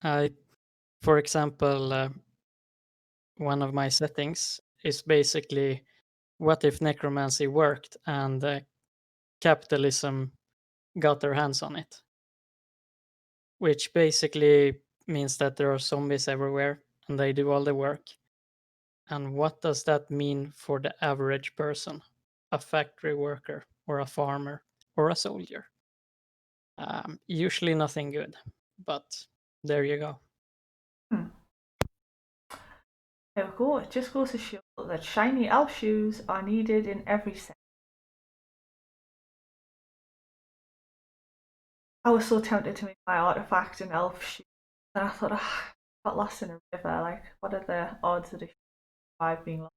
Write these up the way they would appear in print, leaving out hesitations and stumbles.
I, for example, one of my settings is basically what if necromancy worked and capitalism got their hands on it, which basically means that there are zombies everywhere and they do all the work. And what does that mean for the average person, a factory worker or a farmer or a soldier? Usually nothing good, but there you go. Hmm. There we go. It just goes to show that shiny elf shoes are needed in every set. I was so tempted to make my artifact an elf shoe, and I thought, got lost in a river. Like, what are the odds that a survive being lost?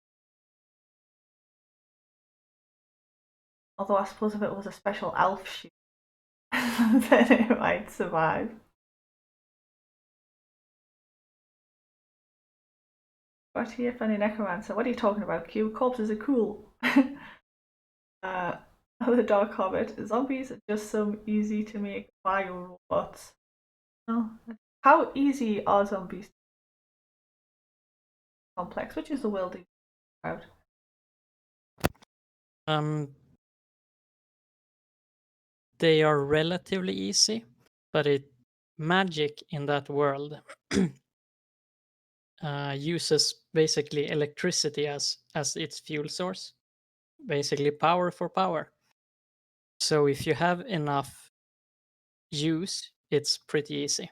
Although I suppose if it was a special elf shoe, then it might survive. But here, funny necromancer. What are you talking about, Q? Corpses are cool. uh, the Dark Hobbit. Zombies are just some easy to make bio robots. Oh, how easy are zombies? Complex, which is the world about. Um, they are relatively easy, but magic in that world uses basically electricity as its fuel source, basically power for power. So if you have enough use, it's pretty easy.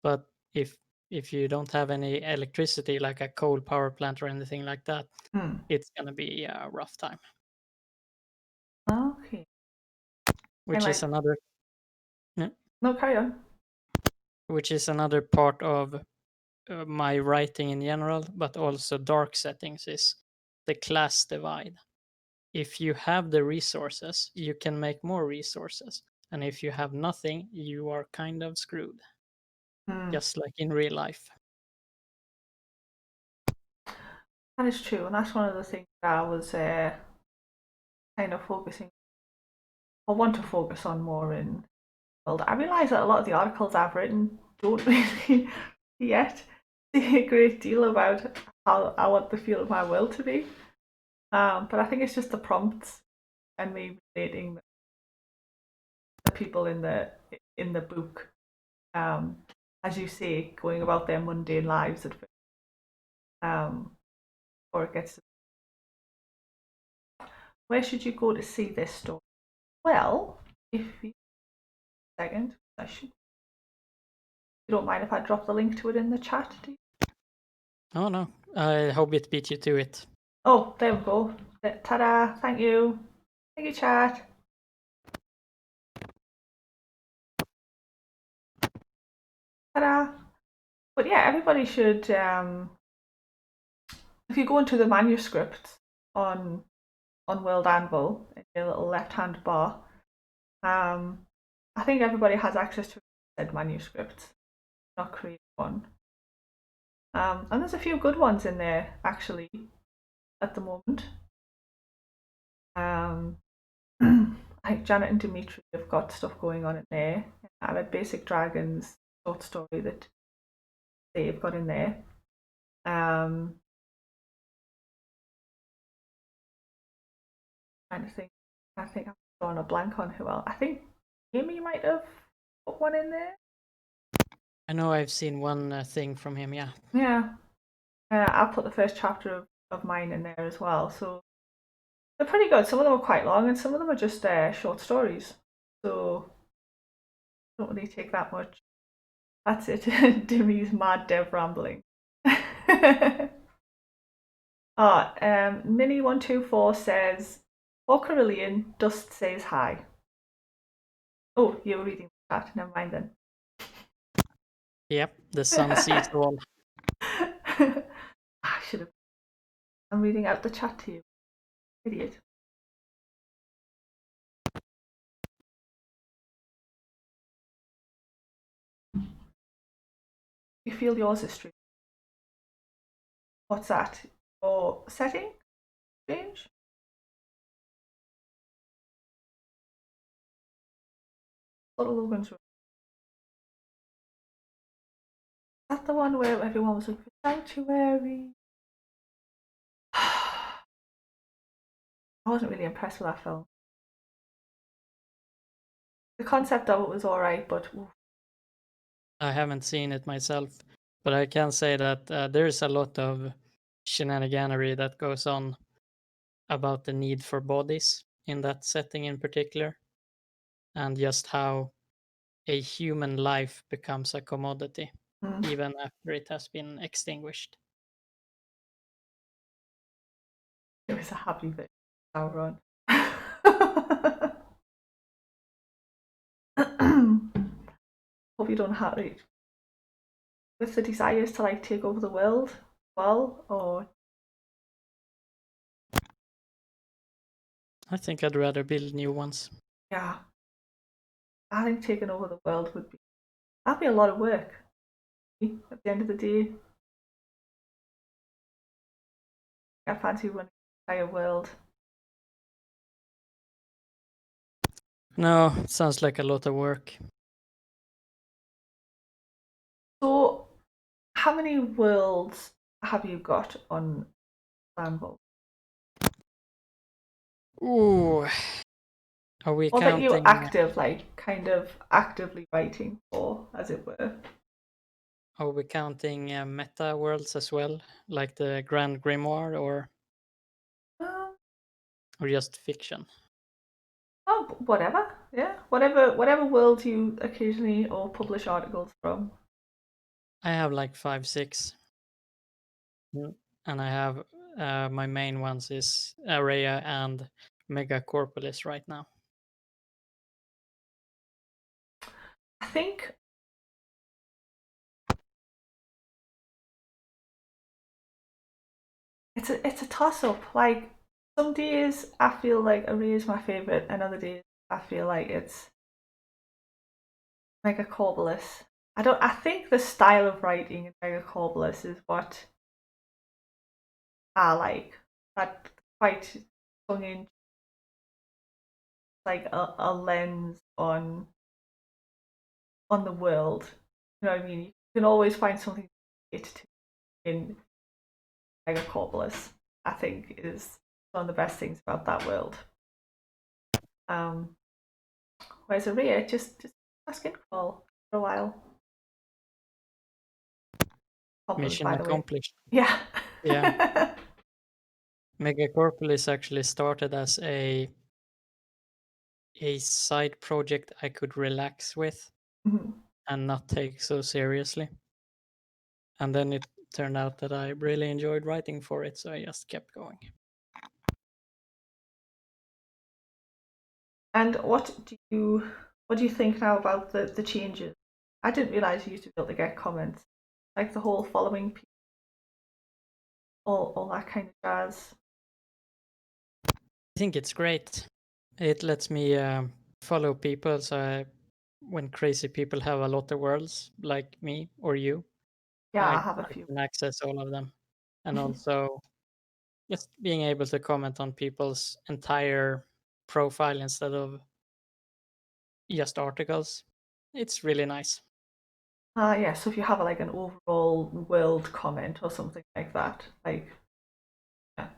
But if you don't have any electricity, like a coal power plant or anything like that, Hmm. it's gonna be a rough time. Okay. I Which is might. another, yeah, No, carry on. which is another part of my writing in general, but also dark settings is the class divide. If you have the resources, you can make more resources, and if you have nothing, you are kind of screwed, Hmm. just like in real life. That is true, and that's one of the things that I was kind of focusing, or want to focus on more in. Well, I realise that a lot of the articles I've written don't really yet say a great deal about how I want the feel of my world to be. But I think it's just the prompts and me relating the people in the book, um, as you say, going about their mundane lives at first, before it gets. Where should you go to see this story? Well, if you second, I should. You don't mind if I drop the link to it in the chat, do you? Oh no, I Hobbit beat you to it. Oh, there we go. Ta-da! Thank you. Thank you, chat. Ta-da! But yeah, everybody should. If you go into the manuscript on World Anvil in your little left-hand bar, um, I think everybody has access to said manuscript, not create one. And there's a few good ones in there actually at the moment. Um, like Janet and Dimitri have got stuff going on in there. I read Basic Dragons short story that they've got in there. Um, trying to think. I think I'm drawing a blank on who else. I think Amy might have put one in there. I know I've seen one thing from him, yeah. Yeah, I'll put the first chapter of mine in there as well. So they're pretty good. Some of them are quite long, and some of them are just short stories. So don't really take that much. That's it. Demi's mad dev rambling. Minnie124 says, "For Carillion, Dust says hi." Oh, you were reading the chat. Never mind then. Yep, the sun sees all. I should have. I'm reading out the chat to you, idiot. You feel yours is strange. What's that? Your setting? Strange? What are Logan's? that the one where everyone was looking for sanctuary? I wasn't really impressed with that film. The concept of it was alright, but I haven't seen it myself, but I can say that there's a lot of shenaniganery that goes on about the need for bodies in that setting in particular, and just how a human life becomes a commodity even after it has been extinguished. it was a happy bit. Sauron. Hope you don't have it with the desires to like take over the world. Well, or I think I'd rather build new ones. yeah, I think taking over the world that'd be a lot of work. At the end of the day, I fancy running the entire world. No, it sounds like a lot of work. So, how many worlds have you got on Sandbox? Ooh, are we Or that you're counting? kind of actively writing for, as it were? Are we counting meta worlds as well, like the Grand Grimoire, Um, or just fiction? oh, whatever. Yeah, whatever world you occasionally or publish articles from. I have like 5, 6. And I have my main ones is Araya and Megacorpolis right now. I think it's a toss up. Like some days I feel like Array is my favorite, and other days I feel like it's Megacorpolis. I think the style of writing in Megacorpolis is what I like. That quite tongue in, like a lens on the world. You know what I mean? You can always find something to relate to in Megacorpolis. I think is one of the best things about that world. Um, whereas Aria just asking crawl for a while. Compliments, Mission by the way. accomplished. Yeah. Yeah. Megacorpolis actually started as a side project I could relax with Mhm. and not take so seriously. And then it turned out that I really enjoyed writing for it, so I just kept going. And what do you think now about the changes? I didn't realize you used to be able to get comments, like the whole following people, all that kind of jazz. I think it's great. It lets me follow people, so when crazy people have a lot of worlds like me or you, Yeah, I have a I few. can access all of them. And also just being able to comment on people's entire profile instead of just articles. It's really nice. Yeah, so if you have like an overall world comment or something like that, like yeah.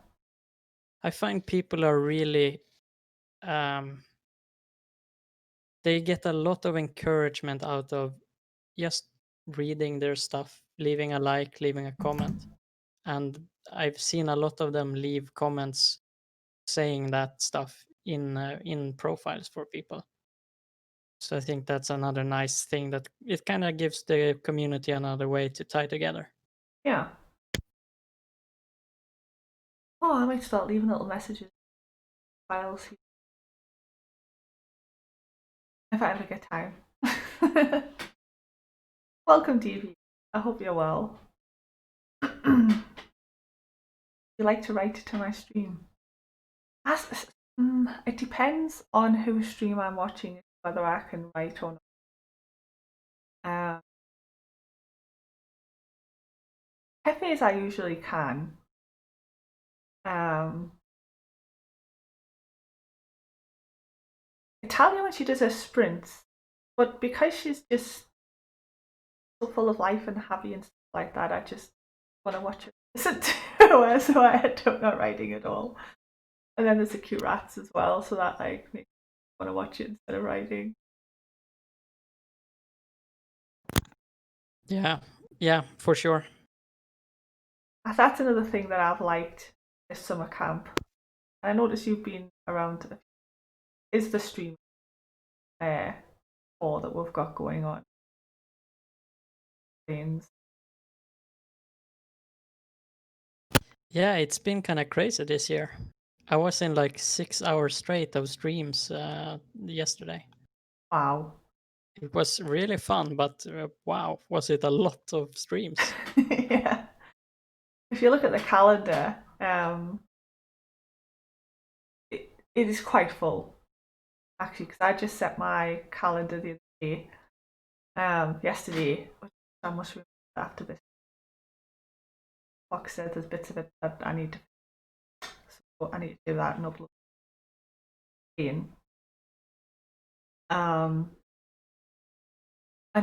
I find people are really they get a lot of encouragement out of just reading their stuff, leaving a like, leaving a comment. And I've seen a lot of them leave comments saying that stuff in profiles for people. So I think that's another nice thing that it kind of gives the community another way to tie together. Yeah. Oh, I might start leaving little messages files if I ever get time. Welcome, DV. I hope you're well. You like to write to my stream? It depends on whose stream I'm watching, whether I can write or not. Cafes I usually can. Um, Italia when she does her sprints, but because she's just so full of life and happy and stuff like that. I just want to watch it, listen to it, so I end up not writing at all. And then there's the cute rats as well, so that like makes me want to watch it instead of writing. Yeah, for sure. That's another thing that I've liked this summer camp. I noticed you've been around. Is the stream all that we've got going on? Yeah, it's been kind of crazy this year. I was in like 6 hours straight of streams yesterday. Wow. It was really fun, but wow, was it a lot of streams? Yeah. If you look at the calendar, it is quite full actually, because I just set my calendar the other day, yesterday, which I must remember after this. Fox said there's bits of it that I need to, so I need to do that and upload again. And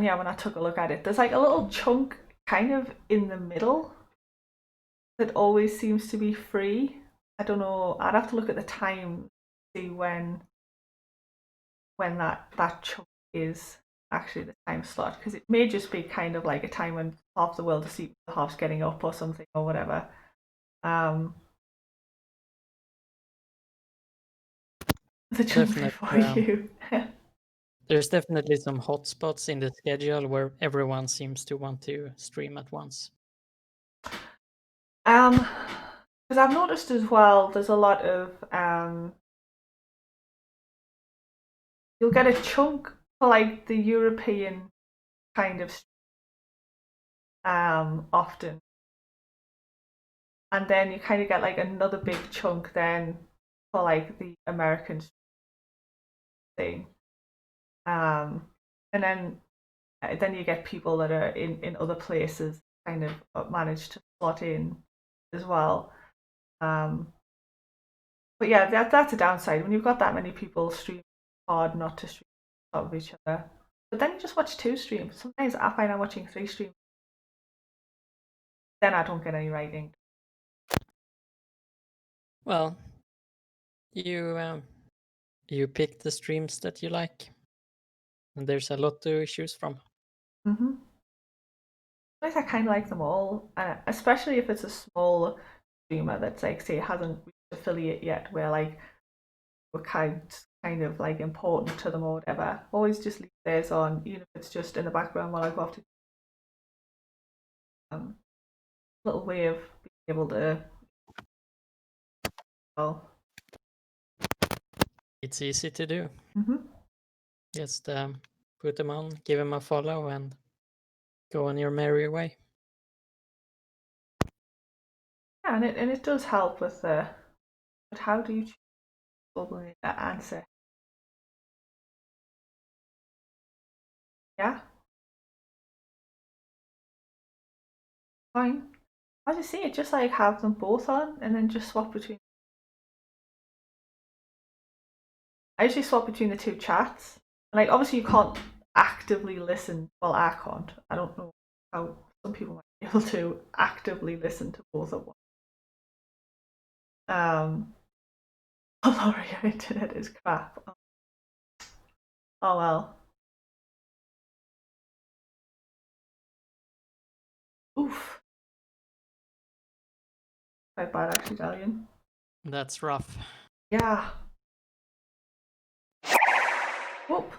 yeah, when I took a look at it, there's like a little chunk kind of in the middle that always seems to be free. I don't know. I'd have to look at the time to see when that chunk is actually the time slot, because it may just be kind of like a time when half the world is asleep, half's getting up or something or whatever. The chunk before you. There's definitely some hotspots in the schedule where everyone seems to want to stream at once. Because I've noticed as well, there's a lot of you'll get a chunk for like the European kind of often, and then you kind of get like another big chunk then for like the American thing, and then you get people that are in other places kind of manage to slot in as well. But yeah, that's a downside when you've got that many people streaming. Hard not to stream on top of each other. But then you just watch 2 streams. Sometimes I find I'm watching 3 streams. Then I don't get any writing. Well, you pick the streams that you like, and there's a lot to choose from. I kind of like them all, especially if it's a small streamer that's like, say, hasn't reached affiliate yet, where like we're kind of like important to them or whatever. Always just leave theirs on, even if it's just in the background while I go off to little way of being able to. Well, It's easy to do. mm-hmm. Just put them on, give them a follow, and go on your merry way. Yeah, and it does help with the. But how do you choose that answer? Yeah. Fine. I just see it, just like have them both on and then just swap between. I usually swap between the 2 chats. Like obviously you can't actively listen. Well, I can't. I don't know how some people might be able to actively listen to both at once. Oh, Laura, your internet is crap. Oh well. Oof. Quite bad actually, Dalian. That's rough. Yeah. Whoop.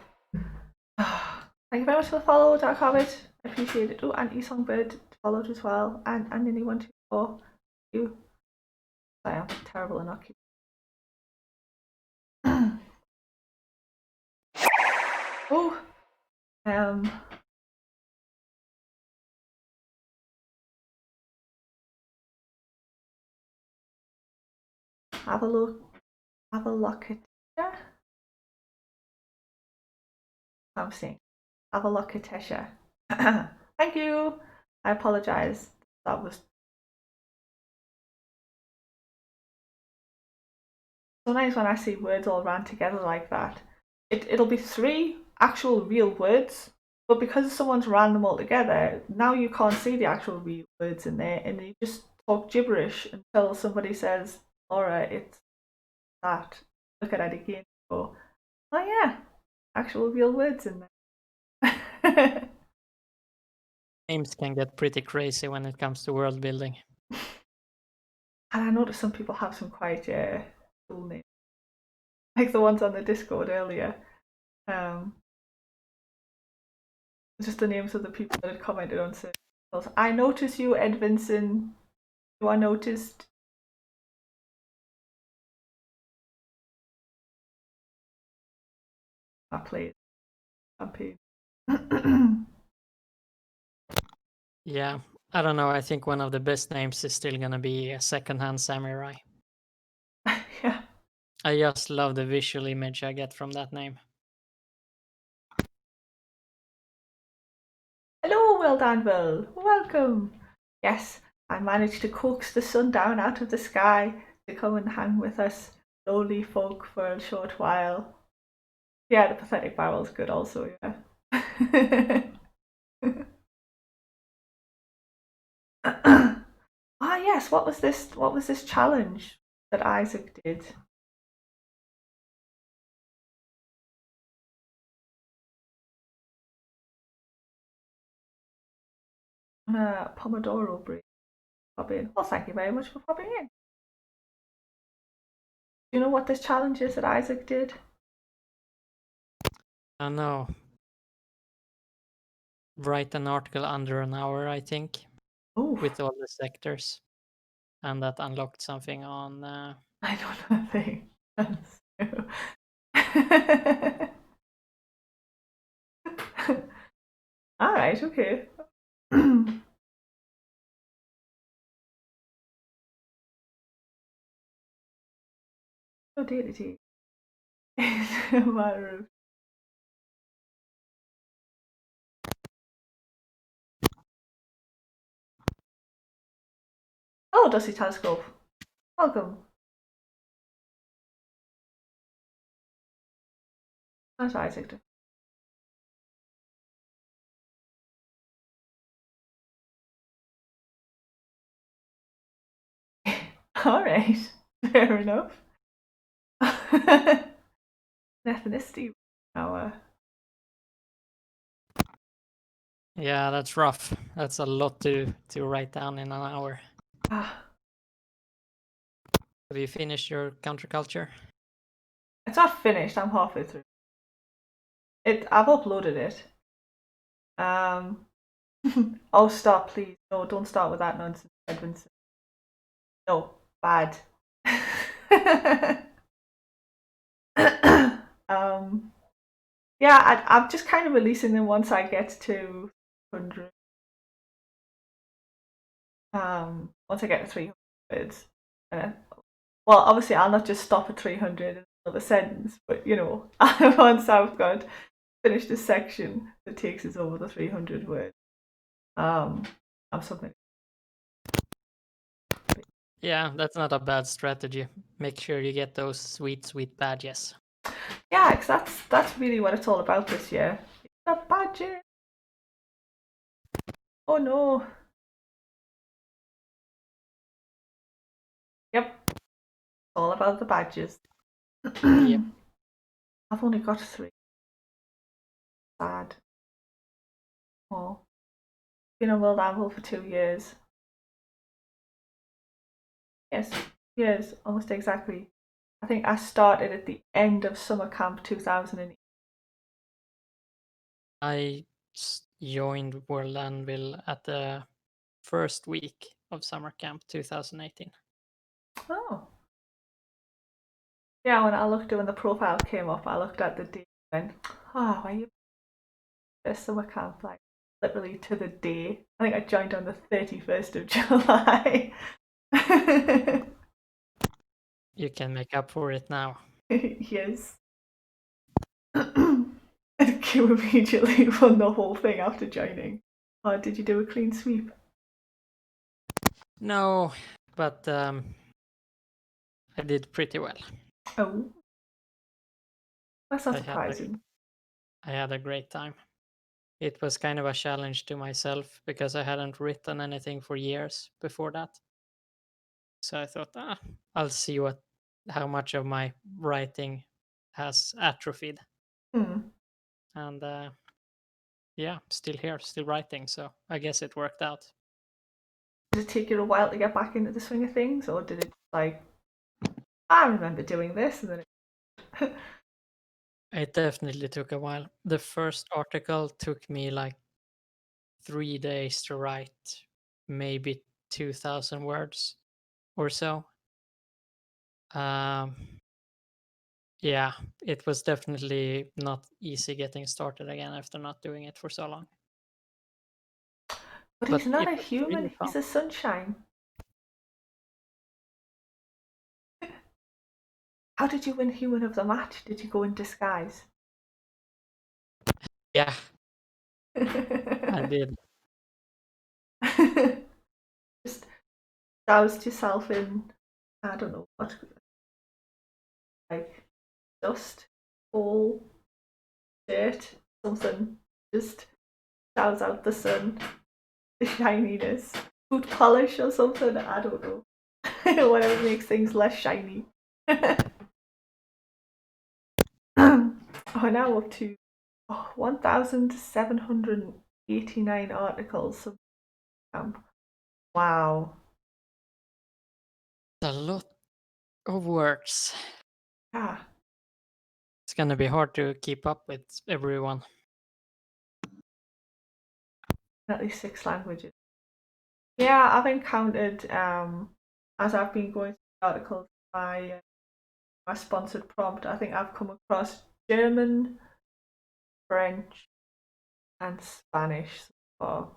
Thank you very much for the follow, Dark Hobbit. I appreciate it. Oh, and Esongbird followed as well. And Nini124. You. I am terrible and not keep. Oh. Have a look. Have a look at. I'm saying. Have a look at Tesha. Thank you. I apologize. That was so nice when I see words all ran together like that. It'll be 3 actual real words But because someone's ran them all together, now you can't see the actual real words in there, and you just talk gibberish until somebody says, Laura, it's that. Look at it again. Go, oh yeah, actual real words in there. Names can get pretty crazy when it comes to world building. And I noticed some people have some quite cool names, like the ones on the Discord earlier. Just the names of the people that had commented on certain posts. I notice you, Ed Vincent. You are noticed. I played campaign. Yeah, I don't know. I think one of the best names is still gonna be Secondhand Samurai. Yeah. I just love the visual image I get from that name. Hello, Will Danville. Welcome. Yes, I managed to coax the sun down out of the sky to come and hang with us lowly folk for a short while. Yeah, the pathetic barrel's good also, yeah. Ah yes, what was this challenge that Isaac did? Pomodoro break. Pop in. Well, thank you very much for popping in. Do you know what this challenge is that Isaac did? I know. Write an article under an hour, I think, Oh, with all the sectors, and that unlocked something on. I don't know a thing. All right, okay. Oh, deity. It's a matter of. Oh, Dusty Telescope. Welcome. That's Isaac. All right, fair enough. Ethnicity. Now, Yeah, that's rough. That's a lot to write down in an hour. ah, Have you finished your counterculture? it's not finished. I'm halfway through. I've uploaded it. Oh, stop, please. No, don't start with that nonsense, Edwin. No, bad. Yeah, I'm just kind of releasing them once I get to 100. Once I get to 300. Uh, well, obviously, I'll not just stop at 300 in another sentence, but once I've got finished a section that takes us over the 300 words, I'm submitting. Yeah, that's not a bad strategy. Make sure you get those sweet badges. Yeah, because that's really what it's all about this year. The badges. Oh no. Yep, it's all about the badges. Yep. I've only got 3. Sad. Oh, been on World Anvil for 2 years. Yes, years, almost exactly. I think I started at the end of summer camp 2008. I joined World Anvil at the first week of summer camp 2018. Oh. Yeah, when the profile came up, I looked at the date and went, oh, why you first summer camp, like literally to the day. I think I joined on the 31st of July. You can make up for it now. Yes. And Q immediately won the whole thing after joining. Did you do a clean sweep? No, but I did pretty well. Oh, that's not I had a, surprising. I had a great time. it was kind of a challenge to myself because I hadn't written anything for years before that. So I thought, I'll see how much of my writing has atrophied. Hmm. And yeah, still here, still writing. So I guess it worked out. Did it take you a while to get back into the swing of things, or did it like, I remember doing this, and then It definitely took a while. The first article took me like 3 days to write, maybe 2,000 words or so. Um, yeah, it was definitely not easy getting started again after not doing it for so long. But But he's not it a was really human, fun. he's a sunshine. How did you win Human of the Match? Did you go in disguise? Yeah, I did. Just doused yourself in, I don't know what, like dust, coal, dirt, something. Just douse out the sun, the shininess, food polish or something. I don't know. Whatever makes things less shiny. We're now up to 1,789 articles. Wow. A lot of words. Yeah, It's gonna be hard to keep up with everyone. at least 6 languages. Yeah, I've encountered as I've been going through the articles, my sponsored prompt. I think I've come across German, French, and Spanish so far.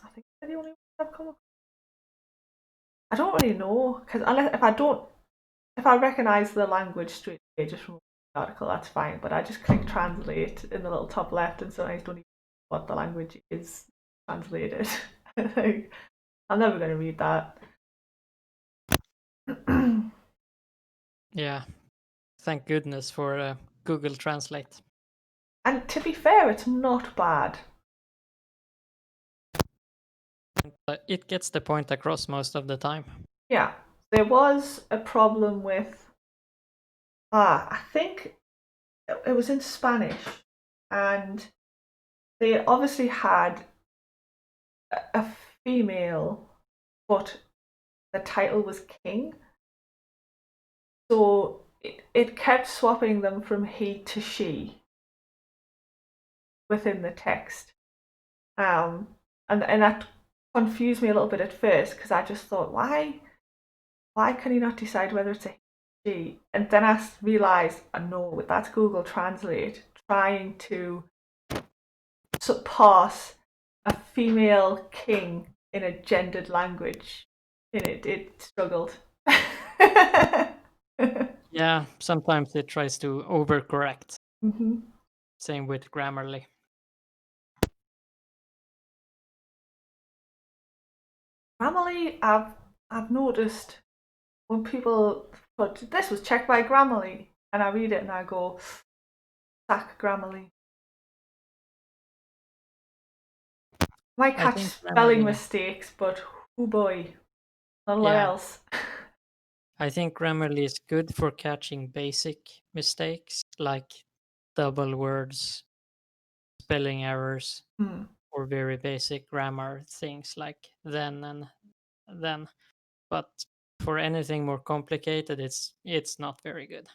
I think they're the only ones I've come across. I don't really know because unless if I recognise the language straight away just from the article, that's fine. But I just click translate in the little top left, and sometimes don't even know what the language is translated. Like, I'm never going to read that. Yeah, thank goodness for Google Translate. And to be fair, it's not bad. But it gets the point across most of the time. Yeah, there was a problem with. I think it was in Spanish, and they obviously had a female, but the title was king. So it kept swapping them from he to she within the text. And that confused me a little bit at first because I just thought, why can he not decide whether it's a he or she? And then I realised, no, that's Google Translate trying to surpass a female king in a gendered language. And it struggled. Yeah, sometimes it tries to overcorrect. Mm-hmm. Same with Grammarly. Grammarly, I've noticed when people put this was checked by Grammarly, and I read it and I go, sack Grammarly. Might I catch think spelling Grammarly. mistakes, but oh boy, not a lot Yeah, else. I think Grammarly is good for catching basic mistakes like double words, spelling errors, Hmm. or very basic grammar things like then and then. But for anything more complicated, it's not very good.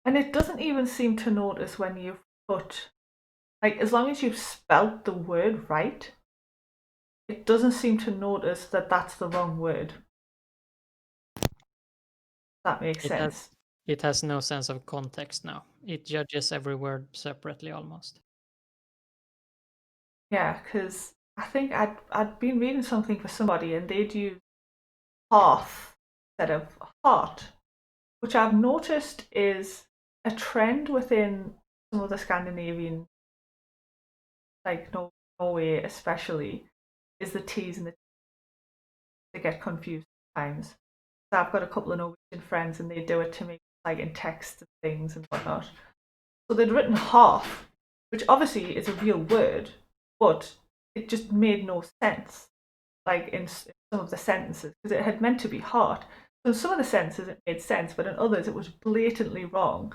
And it doesn't even seem to notice when you've put, like, as long as you've spelt the word right, it doesn't seem to notice that that's the wrong word. That makes It has sense. it has no sense of context now. It judges every word separately almost. Yeah, because I think I'd been reading something for somebody and they'd use hearth instead of heart, which I've noticed is a trend within some of the Scandinavian, like Norway especially, is the T's and the they get confused sometimes. So I've got a couple of Norwegian friends and they do it to me like in text and things and whatnot. So they'd written half, which obviously is a real word, but it just made no sense, like in some of the sentences, because it had meant to be heart. So in some of the sentences it made sense, but in others it was blatantly wrong.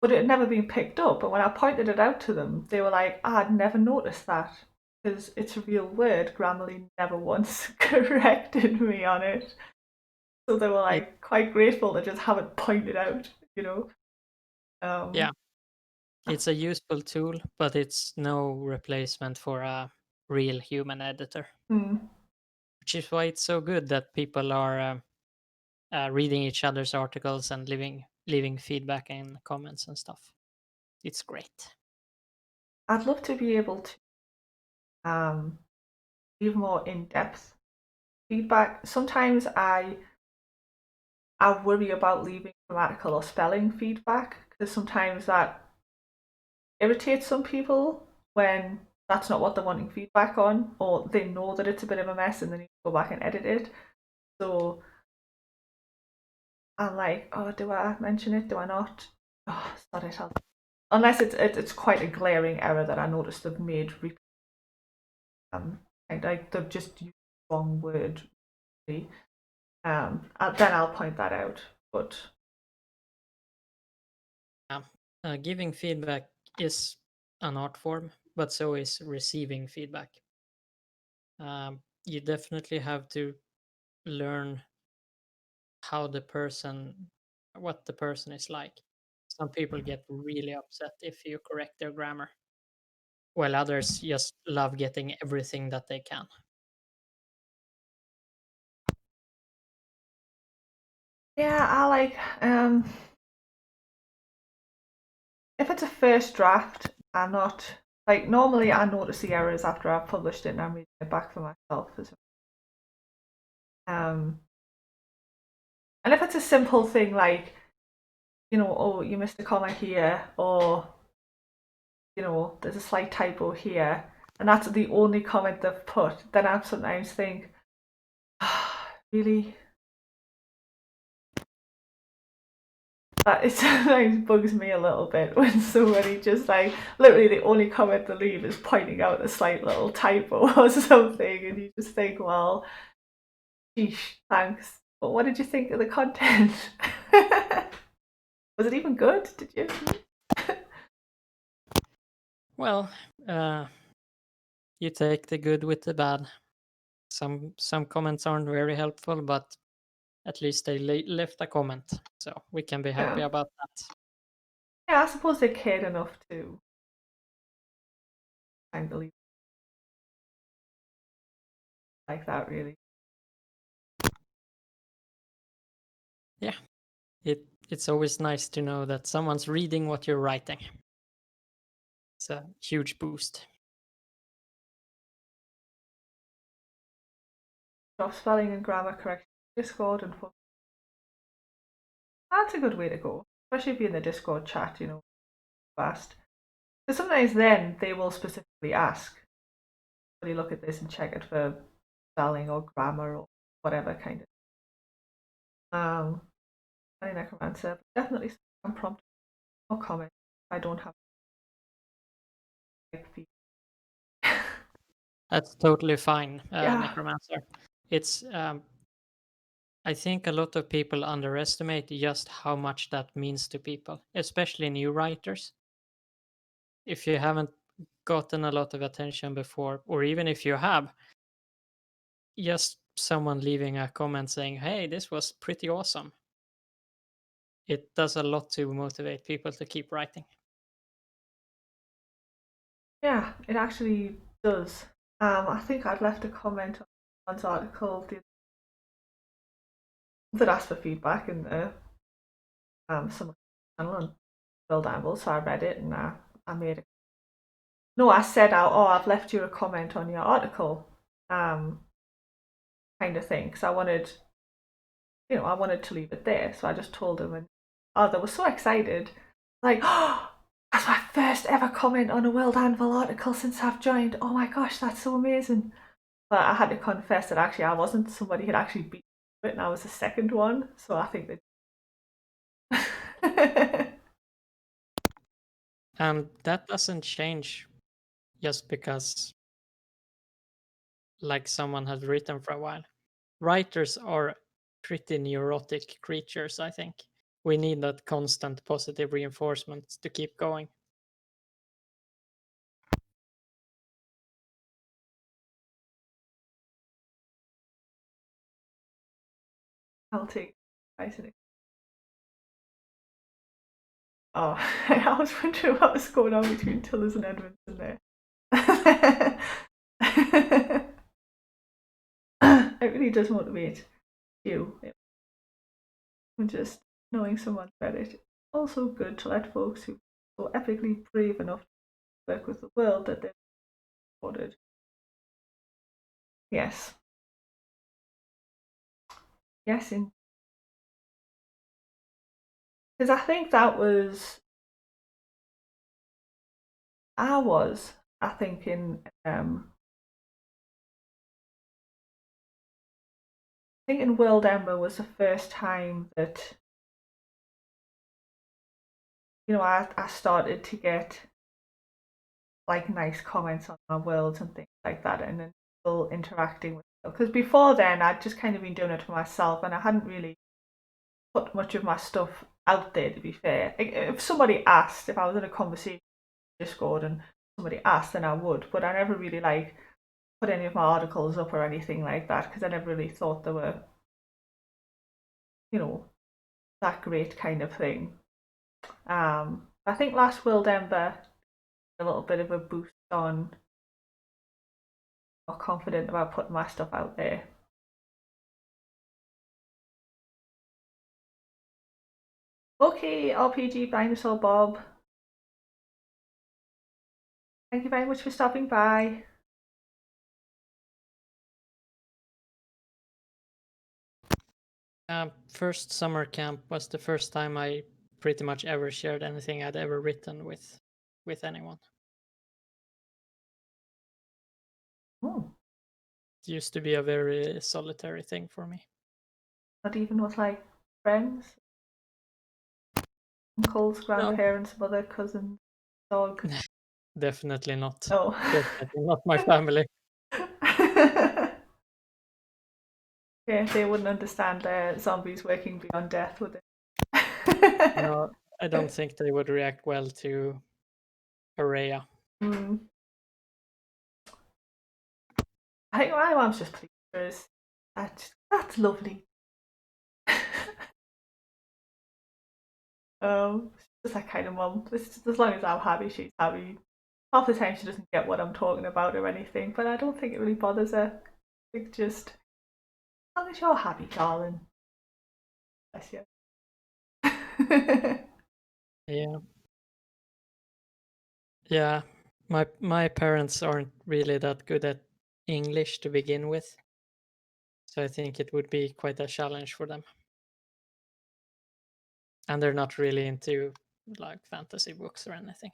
But it had never been picked up. And when I pointed it out to them, they were like, I'd never noticed that because it's a real word. Grammarly never once corrected me on it. So they were like quite grateful to just have it pointed out, you know. Yeah, it's a useful tool, but it's no replacement for a real human editor. Which is why it's so good that people are reading each other's articles and leaving feedback and comments and stuff. It's great. I'd love to be able to leave more in-depth feedback. Sometimes I worry about leaving grammatical or spelling feedback because sometimes that irritates some people when that's not what they're wanting feedback on, or they know that it's a bit of a mess and they need to go back and edit it. So I'm like, oh, do I mention it? Do I not? Oh, sorry, unless it's quite a glaring error that I noticed they've made. Like they've just used the wrong word. Really. Then I'll point that out. But giving feedback is an art form, but so is receiving feedback. You definitely have to learn what the person is like. Some people get really upset if you correct their grammar, while others just love getting everything that they can. yeah, I like if it's a first draft, I'm not like normally I notice the errors after I've published it and I'm reading it back for myself as well. And if it's a simple thing like, oh, you missed a comma here, or there's a slight typo here, and that's the only comment they've put, then I sometimes think, really? That it sometimes bugs me a little bit when somebody just like literally the only comment they leave is pointing out a slight little typo or something, and you just think, well, sheesh, thanks. But what did you think of the content? Was it even good? Did you? Well, you take the good with the bad. Some comments aren't very helpful, but at least they left a comment, so we can be happy Yeah. about that. Yeah, I suppose they cared enough to kind of leave like that, really. Yeah, it's always nice to know that someone's reading what you're writing. It's a huge boost. Drop spelling and grammar correction Discord and that's a good way to go, especially if you're in the Discord chat, fast. Because sometimes then they will specifically ask, will you look at this and check it for spelling or grammar or whatever kind of. Funny Necromancer, but definitely some prompt or comment. I don't have like feedback. That's totally fine, Yeah. Necromancer. It's I think a lot of people underestimate just how much that means to people, especially new writers. If you haven't gotten a lot of attention before, or even if you have, just someone leaving a comment saying, hey, this was pretty awesome. It does a lot to motivate people to keep writing. Yeah, it actually does. I think I'd left a comment on one's article that asked for feedback in the some channel and World Anvil, so I read it and I made it. No, I said out, oh, I've left you a comment on your article, kind of thing, because I wanted to leave it there. So I just told them, and oh, they were so excited, like, oh, that's my first ever comment on a World Anvil article since I've joined. Oh my gosh, that's so amazing. But I had to confess that actually I wasn't. Somebody had actually beat it, and I was the second one. So I think that And that doesn't change just because like someone has written for a while. Writers are pretty neurotic creatures, I think. We need that constant positive reinforcement to keep going. I'll take Isaac. Oh, I was wondering what was going on between Tillers and Edmondson there. It really does motivate you. And just knowing someone's read it. It's also good to let folks who are so epically brave enough to work with the world that they're supported. Yes. Yes, because I think that was I think in World Ember was the first time that I started to get like nice comments on my worlds and things like that, and then people interacting with it. Because before then, I'd just kind of been doing it for myself, and I hadn't really put much of my stuff out there. To be fair, if somebody asked, if I was in a conversation on Discord and somebody asked, then I would. But I never really like put any of my articles up or anything like that because I never really thought they were, you know, that great kind of thing. I think last World Ember a little bit of a boost on more confident about putting my stuff out there. Okay, RPG Dinosaur Bob. Thank you very much for stopping by. First summer camp was the first time I pretty much ever shared anything I'd ever written with anyone. Oh, It used to be a very solitary thing for me. not even with like friends, uncles, grandparents, mother, cousins, dog. Definitely not. Oh. Definitely not my family. Yeah, they wouldn't understand zombies working beyond death, would they? No, I don't think they would react well to Araya. Mm. I think my mom's just pleased for us. That's lovely. Just that kind of mum. As long as I'm happy, she's happy. Half the time she doesn't get what I'm talking about or anything, but I don't think it really bothers her. I think just as long as you're happy, darling. Bless you. Yeah. Yeah. My parents aren't really that good at English to begin with. So I think it would be quite a challenge for them. And they're not really into like fantasy books or anything.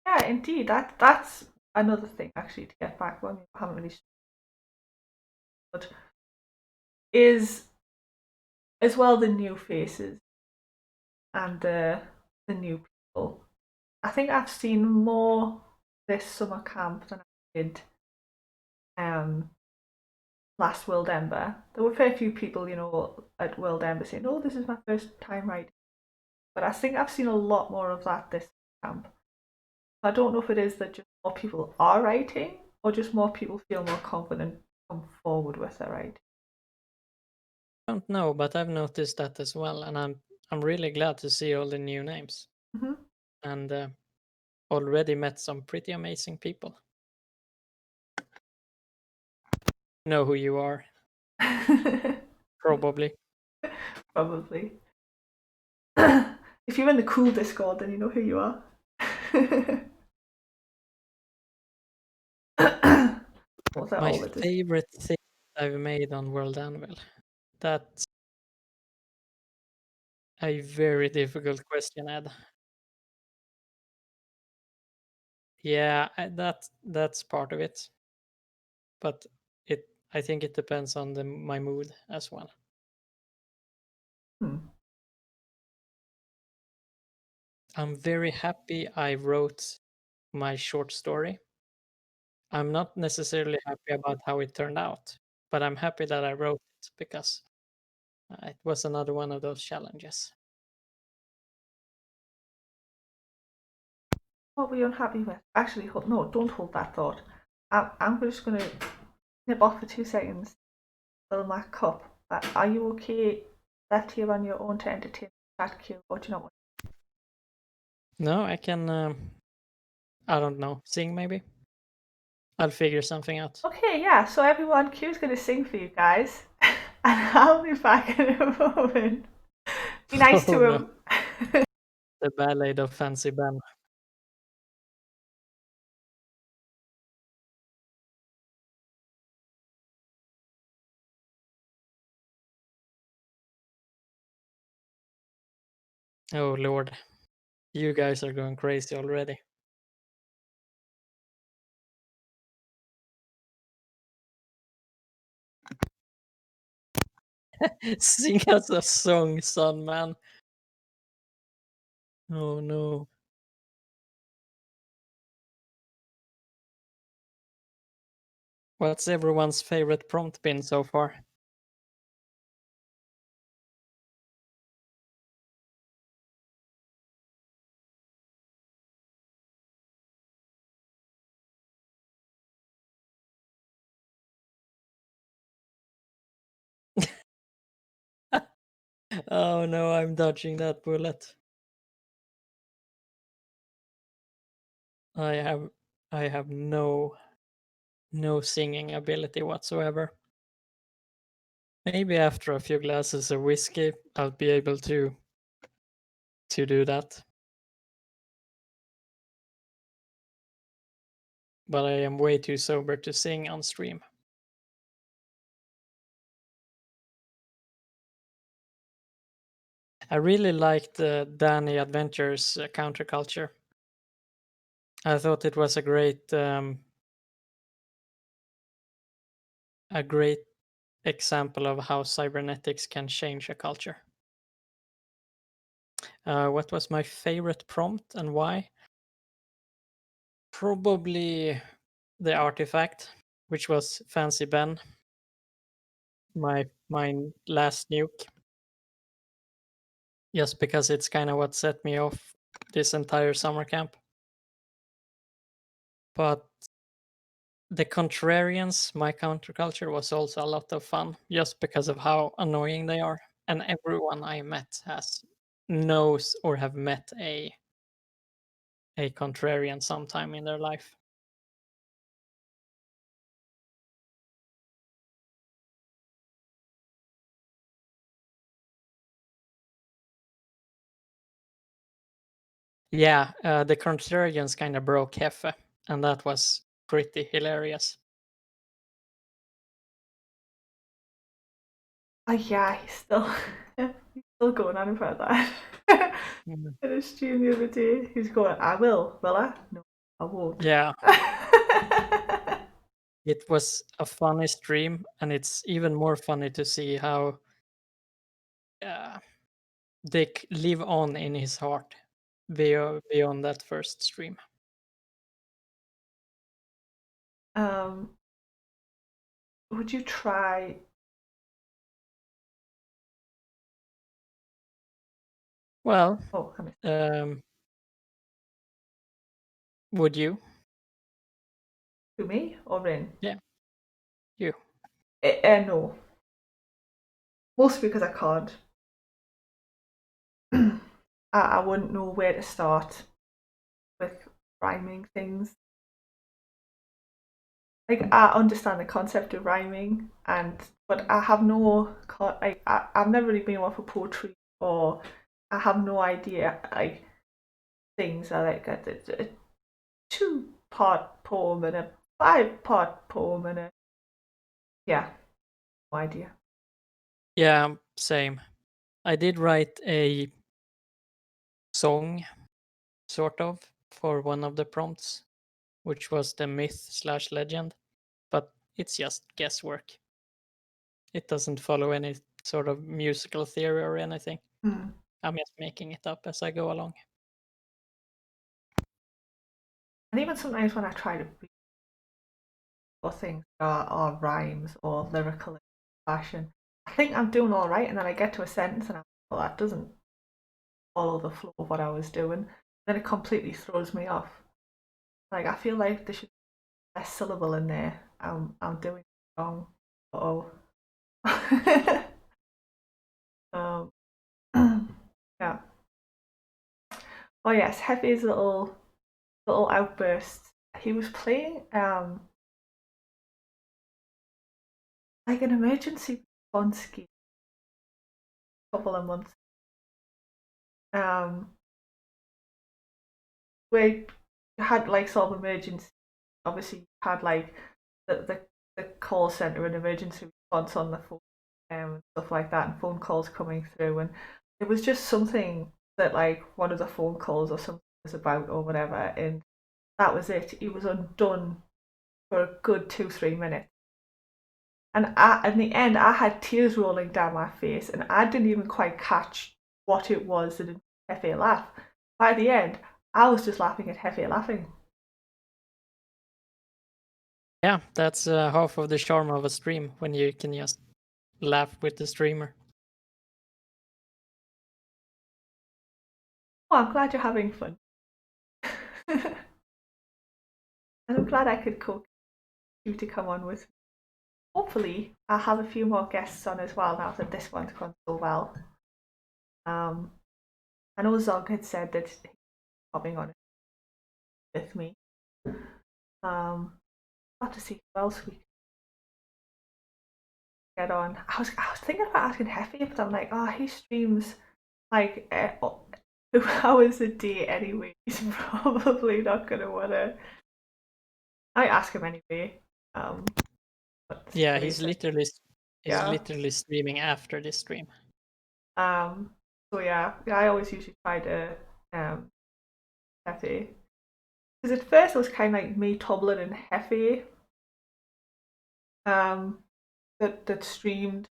Yeah, indeed. That's another thing actually to get back on. I haven't really, but is as well the new faces and the new people. I think I've seen more this summer camp than I did last World Ember. There were a fair few people, at World Ember saying, "Oh, this is my first time writing," but I think I've seen a lot more of that this camp. I don't know if it is that just more people are writing or just more people feel more confident to come forward with their writing. I don't know, but I've noticed that as well, and I'm really glad to see all the new names, Mm-hmm. and already met some pretty amazing people. Know who you are, probably. Probably. If you're in the cool Discord, then you know who you are. Was that My all it is? favorite thing I've made on World Anvil. That's a very difficult question, Ed. Yeah, that's part of it, but I think it depends on my mood as well. I'm very happy I wrote my short story. I'm not necessarily happy about how it turned out, but I'm happy that I wrote it because it was another one of those challenges. What were you unhappy with? Actually, no, don't hold that thought. I'm just going to nip off for 2 seconds, fill my cup. Are you okay left here on your own to entertain that queue, or do you not want? No, I can, I don't know, sing maybe? I'll figure something out. Okay, yeah, so everyone, Q's going to sing for you guys, and I'll be back in a moment. Be nice Oh, to no. him. The Ballad of Fancy Ben. Oh, Lord. You guys are going crazy already. Sing us a song, son, man. Oh, no. What's everyone's favorite prompt been so far? Oh no, I'm dodging that bullet. I have no singing ability whatsoever. Maybe after a few glasses of whiskey, I'll be able to do that. But I am way too sober to sing on stream. I really liked Danny Adventures counterculture. I thought it was a great example of how cybernetics can change a culture. What was my favorite prompt and why? Probably the artifact, which was Fancy Ben, my last nuke. Just because it's kind of what set me off this entire summer camp. But the Contrarians, my counterculture, was also a lot of fun just because of how annoying they are. And everyone I met knows or have met a contrarian sometime in their life. Yeah, the Contrarians kind of broke Heffe, and that was pretty hilarious. Oh yeah, he's still going on about that. Mm. In a stream the other day, he's going, "I will I? No, I won't." Yeah, it was a funny stream, and it's even more funny to see how they live on in his heart beyond that first stream. Would you try? Well, Oh, I missed. would you? To me or Rin? Yeah, you. No, mostly because I can't. I wouldn't know where to start with rhyming things. Like I understand the concept of rhyming, but I have no I've never really been one for poetry, or I have no idea like things are like a 2-part poem and a 5-part poem and a yeah, no idea. Yeah, same. I did write a song, sort of, for one of the prompts, which was the myth/legend, but it's just guesswork. It doesn't follow any sort of musical theory or anything. Hmm. I'm just making it up as I go along. And even sometimes when I try to read or things that are rhymes or lyrical fashion, I think I'm doing all right, and then I get to a sentence and I'm like, well, that doesn't follow the flow of what I was doing. Then it completely throws me off. Like I feel like there should be less syllable in there. I'm doing it wrong. Uh-oh. um, yeah. Oh yes, Hefe's little outbursts. He was playing like an emergency response scheme a couple of months. Where you had like sort of emergency. Obviously, you had like the call center and emergency response on the phone and stuff like that, and phone calls coming through, and it was just something that like one of the phone calls or something was about or whatever, and that was it. He was undone for a good 2-3 minutes. And in the end, I had tears rolling down my face, and I didn't even quite catch what it was that made Hefe laugh. By the end, I was just laughing at Hefe laughing. Yeah, that's half of the charm of a stream, when you can just laugh with the streamer. Oh, I'm glad you're having fun. And I'm glad I could cook you to come on with me. Hopefully, I'll have a few more guests on as well now that this one's gone so well. I know Zog had said that he's coming on with me. I'll have to see who else we can get on. I was thinking about asking Heffy, but I'm like, oh, he streams like 2 hours a day anyway. He's probably not gonna wanna. I ask him anyway. Yeah, he's literally yeah. streaming after this stream. So yeah, I always usually try to Heffy, because at first it was kind of like me, Toblin, and Heffy that streamed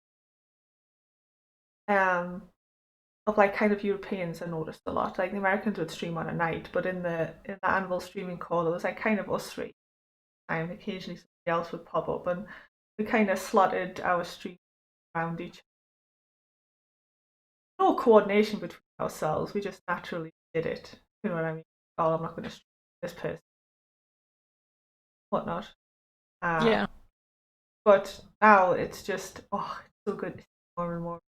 of like kind of Europeans. I noticed a lot. Like the Americans would stream on a night, but in the Anvil streaming call, it was like kind of us three, and occasionally somebody else would pop up, and we kind of slotted our stream around each. No coordination between ourselves. We just naturally did it. You know what I mean? Oh, I'm not going to stream this person, whatnot. Yeah. But now it's just it's so good. More and more.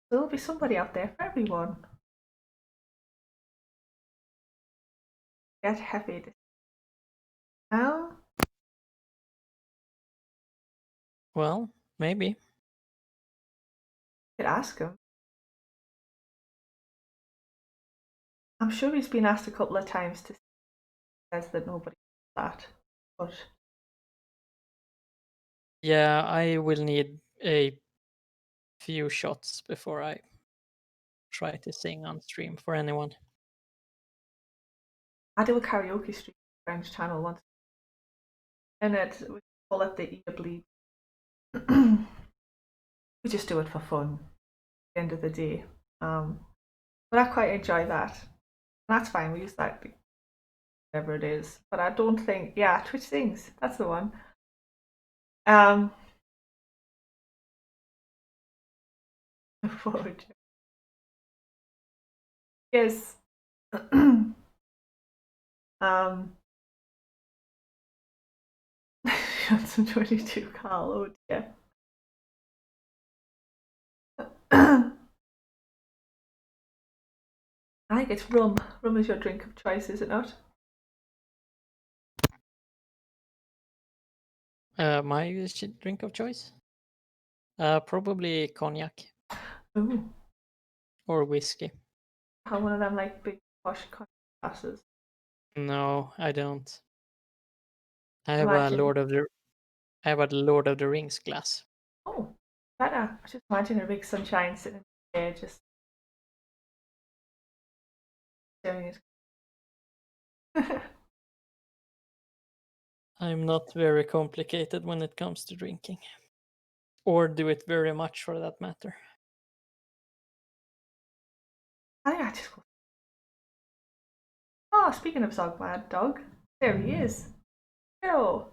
There'll be somebody out there for everyone. Get heavy. Well, maybe. Could ask him. I'm sure he's been asked a couple of times to says that nobody does that. But Yeah, I will need a few shots before I try to sing on stream for anyone. I do a karaoke stream on French channel once, and we call it the Eat a Bleed. We just do it for fun at the end of the day. But I quite enjoy that. And that's fine, we use that whatever it is. But I don't think Twitch Sings, that's the one. Yes. Johnson 22 Carl, oh dear. I think it's rum. Rum is your drink of choice, is it not? My drink of choice? Probably cognac. Ooh. Or whiskey. Have one of them like big posh glasses. No, I don't. I have a Imagine. Lord of the Rings glass. Oh, better. I just imagine a big sunshine sitting there just doing it. I'm not very complicated when it comes to drinking. Or do it very much for that matter. I think I just go. Oh, speaking of Zogmad Dog, there he is. Hello.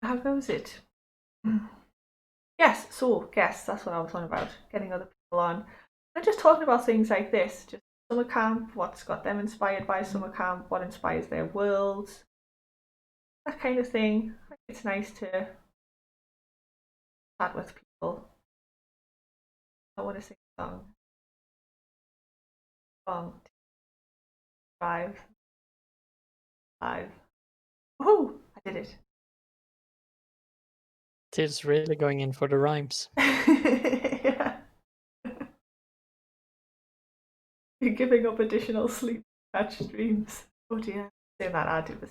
How goes it? Yes, so guests, that's what I was on about. Getting other people on. And just talking about things like this, just summer camp, what's got them inspired by summer camp, what inspires their worlds, that kind of thing. I think it's nice to chat with people. I want to sing a song. Song. Drive. Live. Woohoo! I did it. Til's really going in for the rhymes. Yeah. You're giving up additional sleep to catch dreams. Oh dear. Saying that I do this.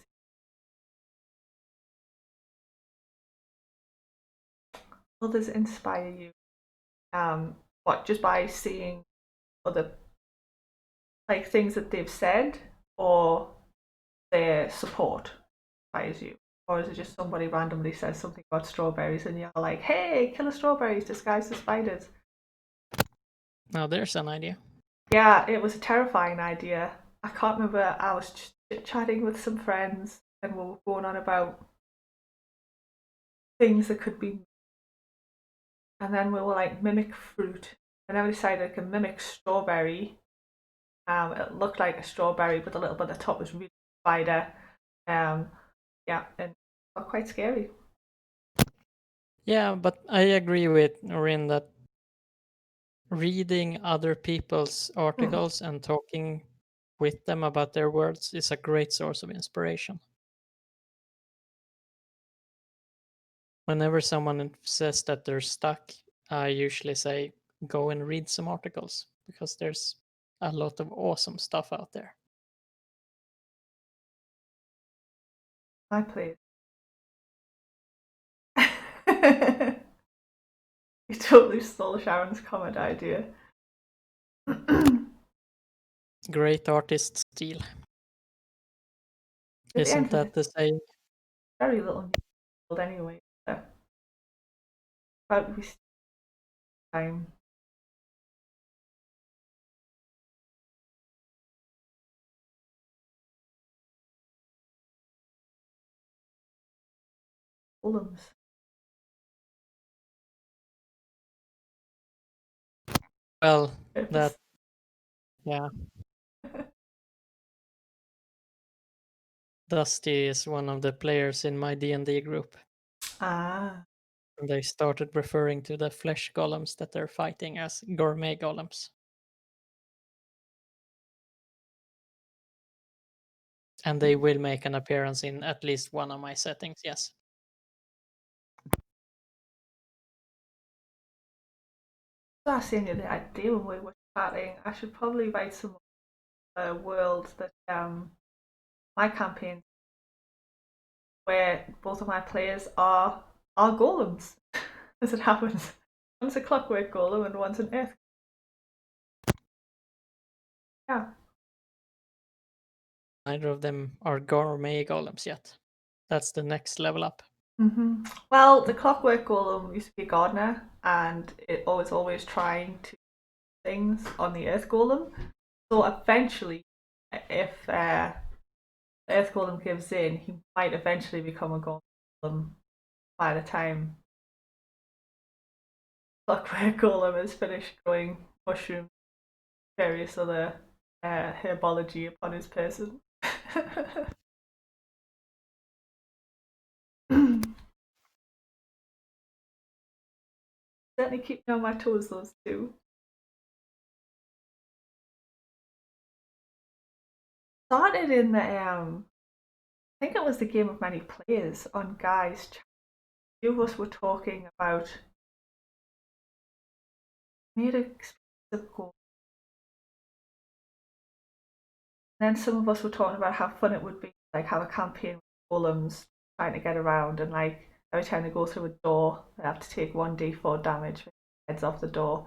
Others inspire you. What, just by seeing other like things that they've said, or their support inspires you? Or is it just somebody randomly says something about strawberries and you're like, hey, killer strawberries disguised as spiders? Now there's an idea. Yeah, it was a terrifying idea. I can't remember, I was just chatting with some friends and we were going on about things that could be, and then we were like, mimic fruit. And then we decided I could mimic strawberry. It looked like a strawberry, but a little bit of the top was really spider. Yeah, and got quite scary. Yeah, but I agree with Norin that reading other people's articles and talking with them about their words is a great source of inspiration. Whenever someone says that they're stuck, I usually say, go and read some articles because there's a lot of awesome stuff out there. My please. You totally stole Sharon's comment idea. Great artists steal. At the end Isn't of that the saying? very little world anyway. So. But we still time. Golems. Well, that, yeah. Dusty is one of the players in my D&D group. Ah. And they started referring to the flesh golems that they're fighting as gourmet golems. And they will make an appearance in at least one of my settings, yes. So I was saying the idea when we were chatting, I should probably write some world that my campaign where both of my players are golems, as it happens. One's a clockwork golem and one's an earth. Yeah. Neither of them are gourmet golems yet. That's the next level up. Mm-hmm. Well, the clockwork golem used to be a gardener, and it was always trying to do things on the earth golem. So eventually, if the earth golem gives in, he might eventually become a golem by the time clockwork golem is finished growing mushrooms, various other herbology upon his person. Certainly keep me on my toes, those two. Started in the I think it was the Game of Many Players on Guy's channel. A few of us were talking about made a of gold. Then some of us were talking about how fun it would be, like have a campaign with golems trying to get around, and like every time they go through a door, they have to take 1d4 damage when it heads off the door.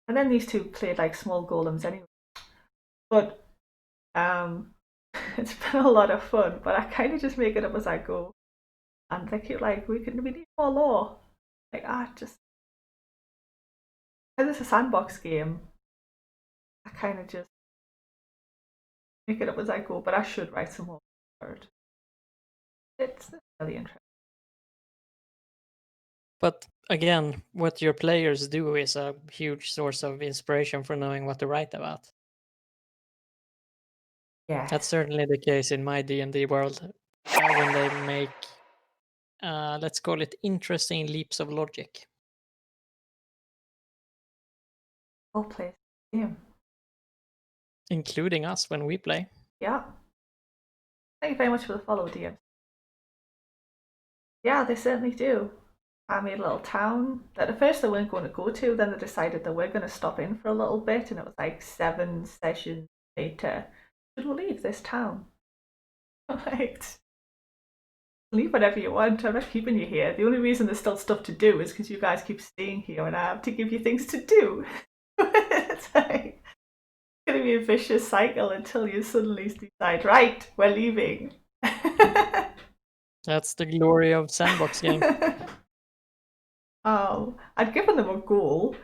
And then these two played like small golems anyway. But it's been a lot of fun, but I kind of just make it up as I go. And they keep like, we need more lore. Like, just because it's a sandbox game, I kind of just make it up as I go. But I should write some more for it. It's really interesting. But again, what your players do is a huge source of inspiration for knowing what to write about. Yeah. That's certainly the case in my D&D world. When they make, let's call it interesting leaps of logic. All plays the game. Including us when we play. Yeah. Thank you very much for the follow, DM. Yeah, they certainly do. I made a little town that at first they weren't going to go to, then they decided that we're going to stop in for a little bit, and it was like 7 sessions later. Should we leave this town? Right. Leave whatever you want. I'm not keeping you here. The only reason there's still stuff to do is because you guys keep staying here and I have to give you things to do. It's like, going to be a vicious cycle until you suddenly decide, right, we're leaving. That's the glory of sandbox game. I'd given them a goal.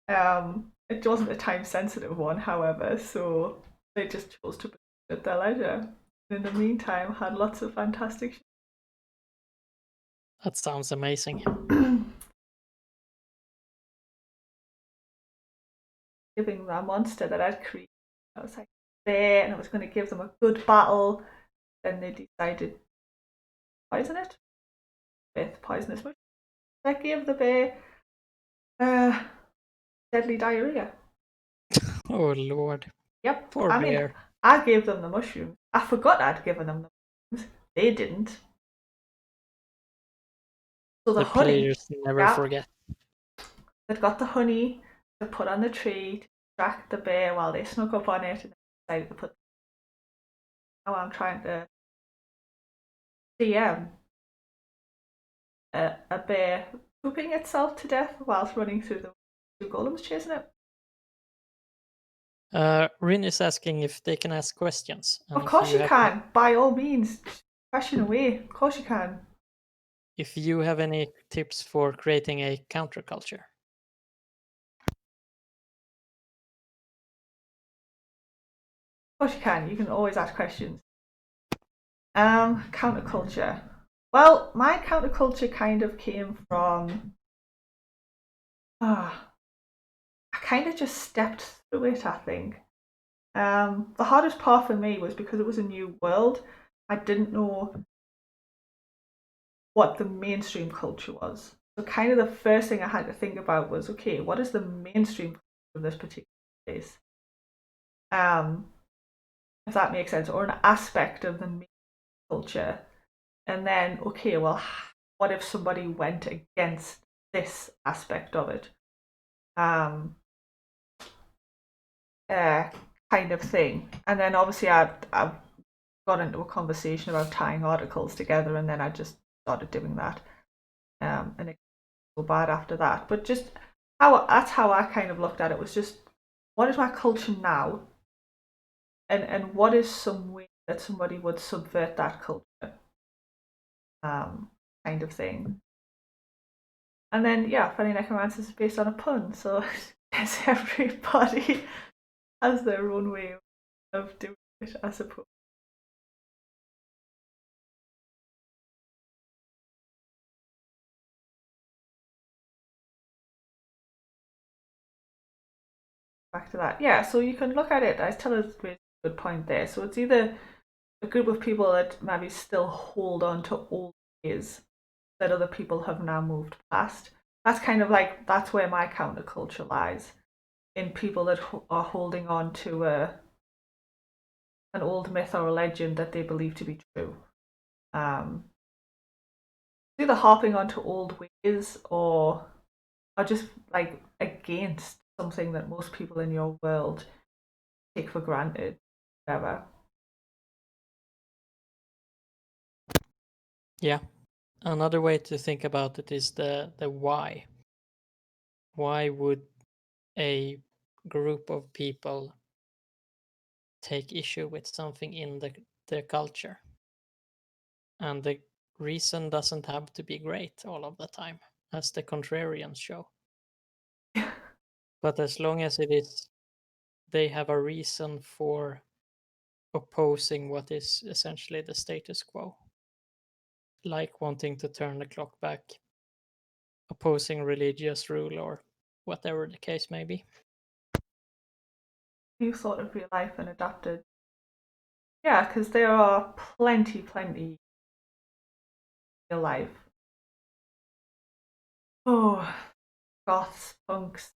It wasn't a time-sensitive one, however, so they just chose to pursue it at their leisure. In the meantime, had lots of fantastic. That sounds amazing. Giving that monster that I'd created, I was like there, and I was going to give them a good battle. Then they decided to poison it with poisonous mushroom. I gave the bear deadly diarrhea. Oh lord. Yep. Poor bear. I gave them the mushrooms. I forgot I'd given them the mushrooms. They didn't. So the honey, players never forget. They'd got the honey to put on the tree to distract the bear while they snuck up on it and decided to put. Now I'm trying to DM a bear pooping itself to death whilst running through the two golems chasing it. Rin is asking if they can ask questions. Of course you can. By all means, question away. Of course you can. If you have any tips for creating a counterculture. Of course you can. You can always ask questions. Counterculture. Well, my counterculture kind of came from. I kind of just stepped through it, I think. The hardest part for me was because it was a new world. I didn't know what the mainstream culture was. So kind of the first thing I had to think about was, okay, what is the mainstream culture of this particular place? If that makes sense, or an aspect of the main culture. And then, okay, well, what if somebody went against this aspect of it? Kind of thing. And then obviously I got into a conversation about tying articles together, and then I just started doing that. And it go bad after that. But just that's how I kind of looked at it, was just, what is my culture now? And what is some way that somebody would subvert that culture? Kind of thing. And then Funny Necromancers is based on a pun, so yes, everybody has their own way of doing it, I suppose. Back to that. So you can look at it, I tell a good point there. So it's either a group of people that maybe still hold on to old ways that other people have now moved past. That's kind of like, that's where my counterculture lies, in people that are holding on to an old myth or a legend that they believe to be true. Either harping onto old ways or are just like against something that most people in your world take for granted, whatever. Yeah. Another way to think about it is the why. Why would a group of people take issue with something in the culture. And the reason doesn't have to be great all of the time, as the contrarians show. But as long as it is, they have a reason for opposing what is essentially the status quo, like wanting to turn the clock back, opposing religious rule, or whatever the case may be. New sort of real life and adapted. Yeah, because there are plenty real life. Oh, goths, punks.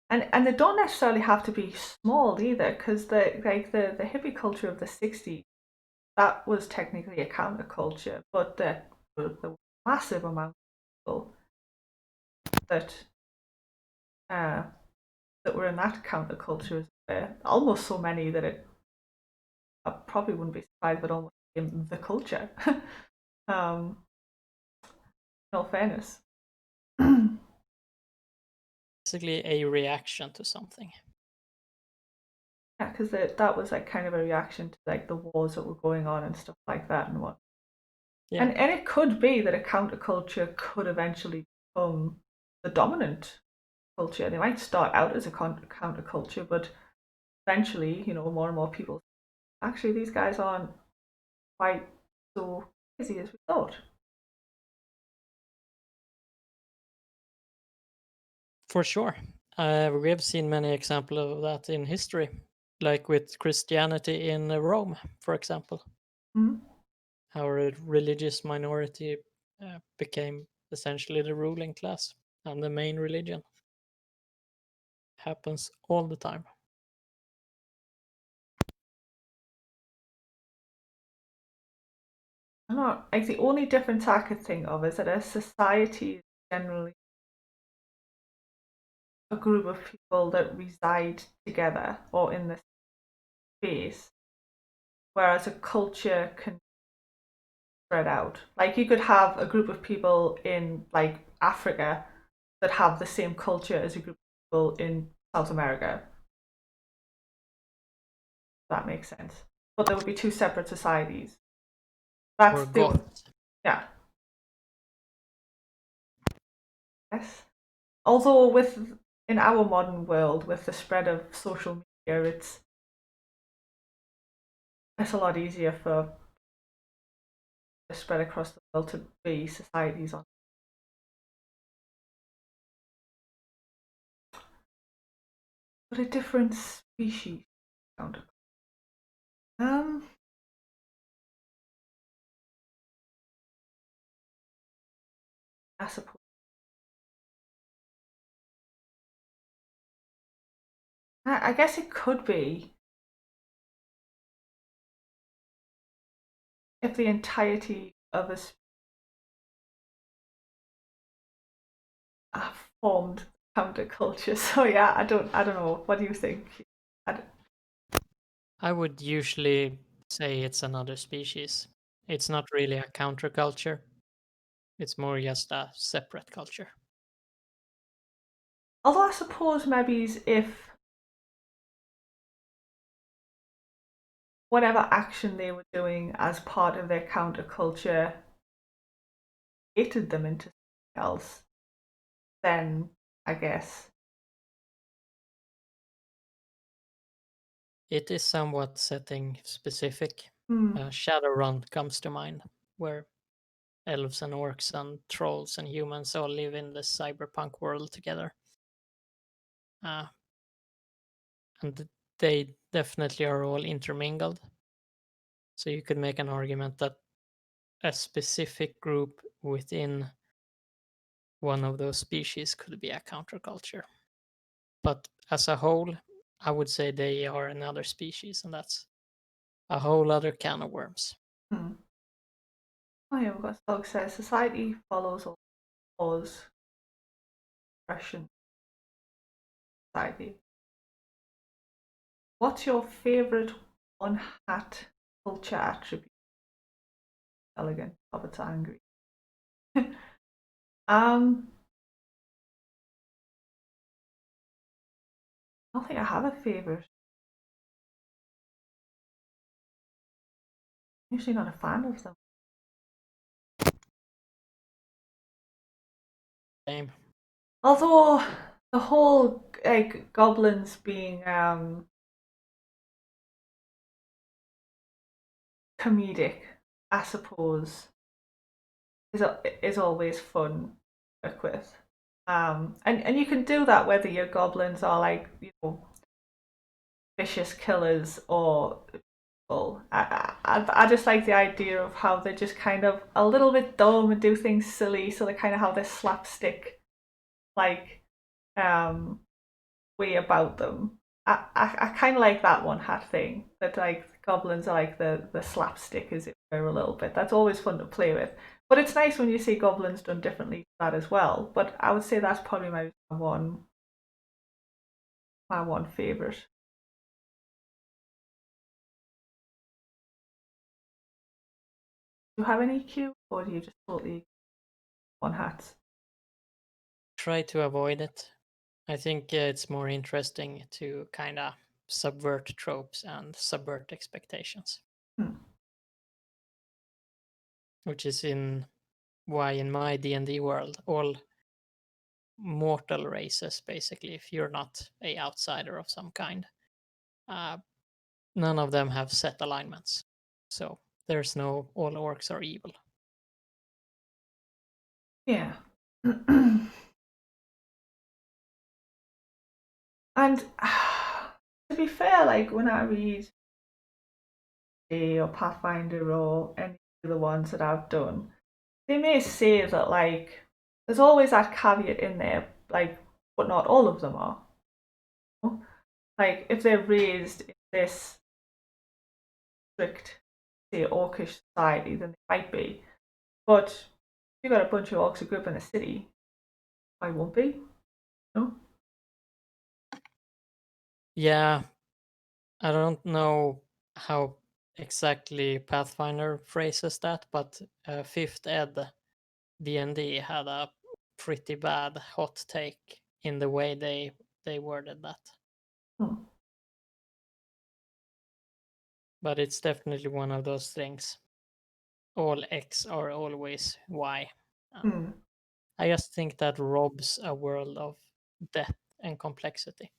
And they don't necessarily have to be small either, because the hippie culture of the 60s, that was technically a counterculture, but there were massive amount of people that that were in that counterculture. Almost so many that I probably wouldn't be surprised if it almost became the culture. In all fairness. Basically a reaction to something. Yeah, because that was like kind of a reaction to like the wars that were going on and stuff like that and what. Yeah. And it could be that a counterculture could eventually become the dominant culture. They might start out as a counterculture, but eventually, more and more people actually these guys aren't quite so crazy as we thought. For sure. We have seen many examples of that in history, like with Christianity in Rome, for example. Mm-hmm. How a religious minority became essentially the ruling class and the main religion. Happens all the time. I'm not like the only difference I could think of is that a society is generally a group of people that reside together or in the space, whereas a culture can spread out. Like you could have a group of people in like Africa that have the same culture as a group of people in South America. That makes sense. But there would be two separate societies. That's Or the Goths. yeah. Yes. Although in our modern world, with the spread of social media, it's a lot easier for the spread across the world to be societies on. But a different species. Um, I suppose. I guess it could be if the entirety of us formed counterculture. So yeah, I don't know. What do you think? I would usually say it's another species. It's not really a counterculture. It's more just a separate culture. Although I suppose maybe if whatever action they were doing as part of their counterculture created them into something else, then I guess. It is somewhat setting specific. Hmm. Shadowrun comes to mind, where elves and orcs and trolls and humans all live in the cyberpunk world together. And they definitely are all intermingled. So you could make an argument that a specific group within one of those species could be a counterculture. But as a whole, I would say they are another species, and that's a whole other can of worms. Hmm. Oh yeah, we've got Slug says society follows all laws, expression, society. What's your favourite one hat culture attribute? Elegant, Robert's angry. um, don't think I have a favourite. Usually not a fan of them. Same. Although the whole like goblins being comedic, I suppose, is always fun to work with. And you can do that whether your goblins are like vicious killers or people. I just like the idea of how they're just kind of a little bit dumb and do things silly, so they kind of have this slapstick like um way about them. I kind of like that one hat thing that like goblins are like the slapstick as it were a little bit. That's always fun to play with. But it's nice when you see goblins done differently to that as well. But I would say that's probably my one favorite. Do you have any cue, or do you just totally on hats? Try to avoid it. I think it's more interesting to kind of subvert tropes and subvert expectations, Hmm. which is why in my D&D world, all mortal races, basically, if you're not a outsider of some kind, uh, none of them have set alignments. So there's no all orcs are evil. Yeah. And to be fair, like when I read D or Pathfinder or any of the ones that I've done, they may say that like there's always that caveat in there, like, but not all of them are. Like if they're raised in this strict, say, orcish society, then they might be. But if you've got a bunch of orcs who grew up in a city, I won't be. No. Yeah, I don't know how exactly Pathfinder phrases that, but Fifth Ed D&D had a pretty bad hot take in the way they worded that. Hmm. But it's definitely one of those things. All X are always Y. Hmm. I just think that robs a world of depth and complexity.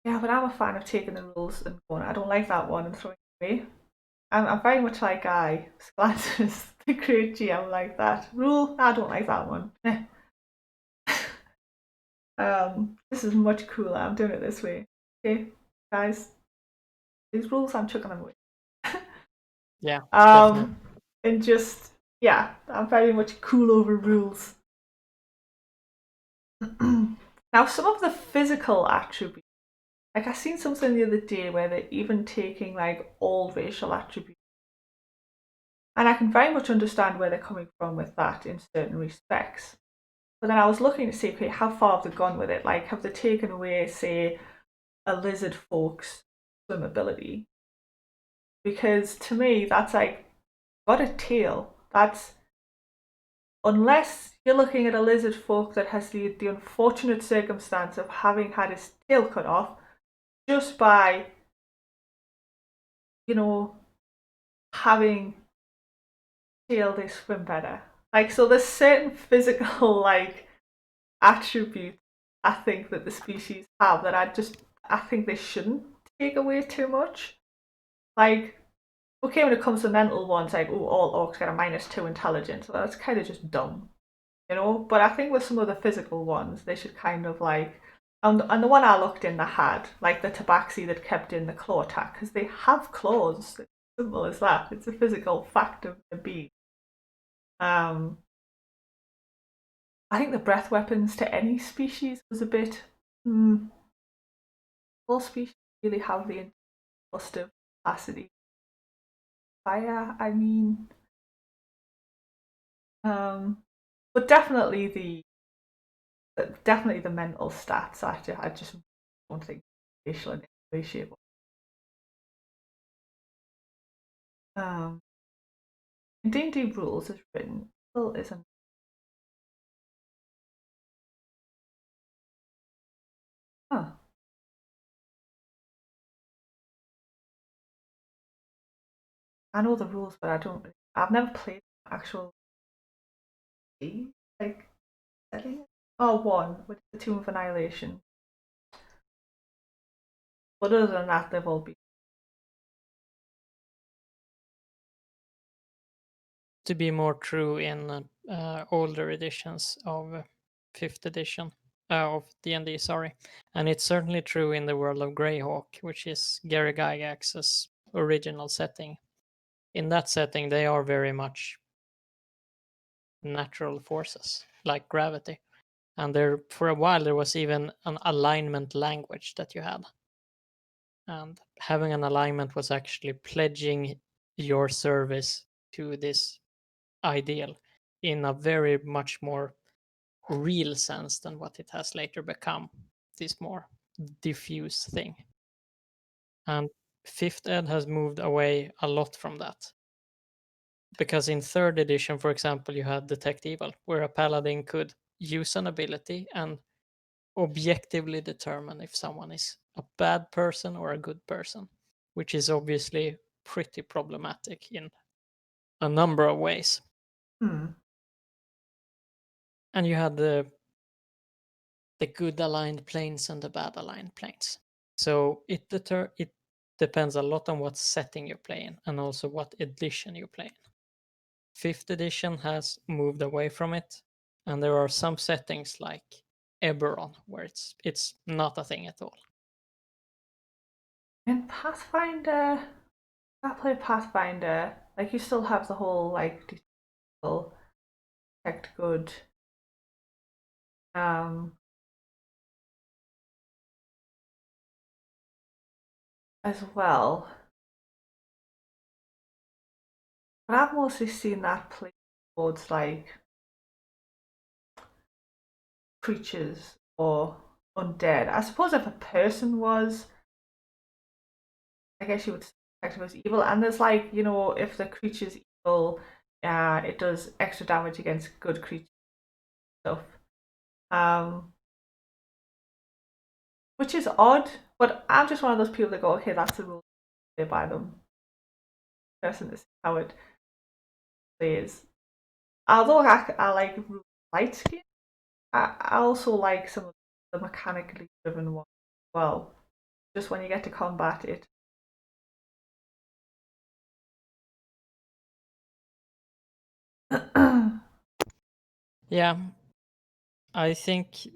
Yeah, but I'm a fan of taking the rules and going, I don't like that one and throwing it away. I'm very much like Guy. Splanter's the great GM like that. Rule, I don't like that one. This is much cooler. I'm doing it this way. Okay, guys, these rules, I'm chucking them away. Yeah, definitely. Um, and just yeah, I'm very much cool over rules. Now, some of the physical attributes, like I seen something the other day where they're even taking like all racial attributes, and I can very much understand where they're coming from with that in certain respects. But then I was looking to see, okay, how far have they gone with it? Like, have they taken away, say, a lizard folk's swim ability? Because to me, that's like got a tail. That's unless you're looking at a lizard folk that has the unfortunate circumstance of having had his tail cut off just by, you know, having tail they swim better. Like, so there's certain physical like attributes I think that the species have that I think they shouldn't take away too much. Like, okay, when it comes to mental ones, like, oh, all orcs get a -2 intelligence. Well, that's kind of just dumb, you know? But I think with some of the physical ones, they should kind of like. And the one I looked in, they had, like the tabaxi that kept in the claw attack, because they have claws. It's simple as that. It's a physical fact of the beast. Um, I think the breath weapons to any species was a bit. All species really have the combustive capacity. Fire, I mean, um, but definitely the mental stats. I just don't think facial in any way, shape. In D&D rules is written, evil isn't. Huh. I know the rules, but I don't. I've never played actual like setting. Oh, one with the Tomb of Annihilation. But other than that, they've all been. To be more true in older editions of 5th edition of D&D, sorry. And it's certainly true in the world of Greyhawk, which is Gary Gygax's original setting. In that setting, they are very much natural forces, like gravity. And there, for a while, there was even an alignment language that you had. And having an alignment was actually pledging your service to this ideal in a very much more real sense than what it has later become, this more diffuse thing. And 5th ed has moved away a lot from that. Because in 3rd edition, for example, you had Detect Evil, where a paladin could use an ability and objectively determine if someone is a bad person or a good person, which is obviously pretty problematic in a number of ways. And you had the good aligned planes and the bad aligned planes. So it depends a lot on what setting you play in and also what edition you play in. 5th edition has moved away from it, and there are some settings like Eberron where it's not a thing at all. In Pathfinder, I play Pathfinder. Like you still have the whole like detect good. As well. But I've mostly seen that play towards like creatures or undead. I suppose if a person was, I guess you would detect it as evil. And there's like, if the creature's evil, it does extra damage against good creatures stuff. Which is odd, but I'm just one of those people that go, okay, that's the rule, play by them. Person is how it plays. Although I like light skin, I also like some of the mechanically driven ones as well. Just when you get to combat it. Yeah, I think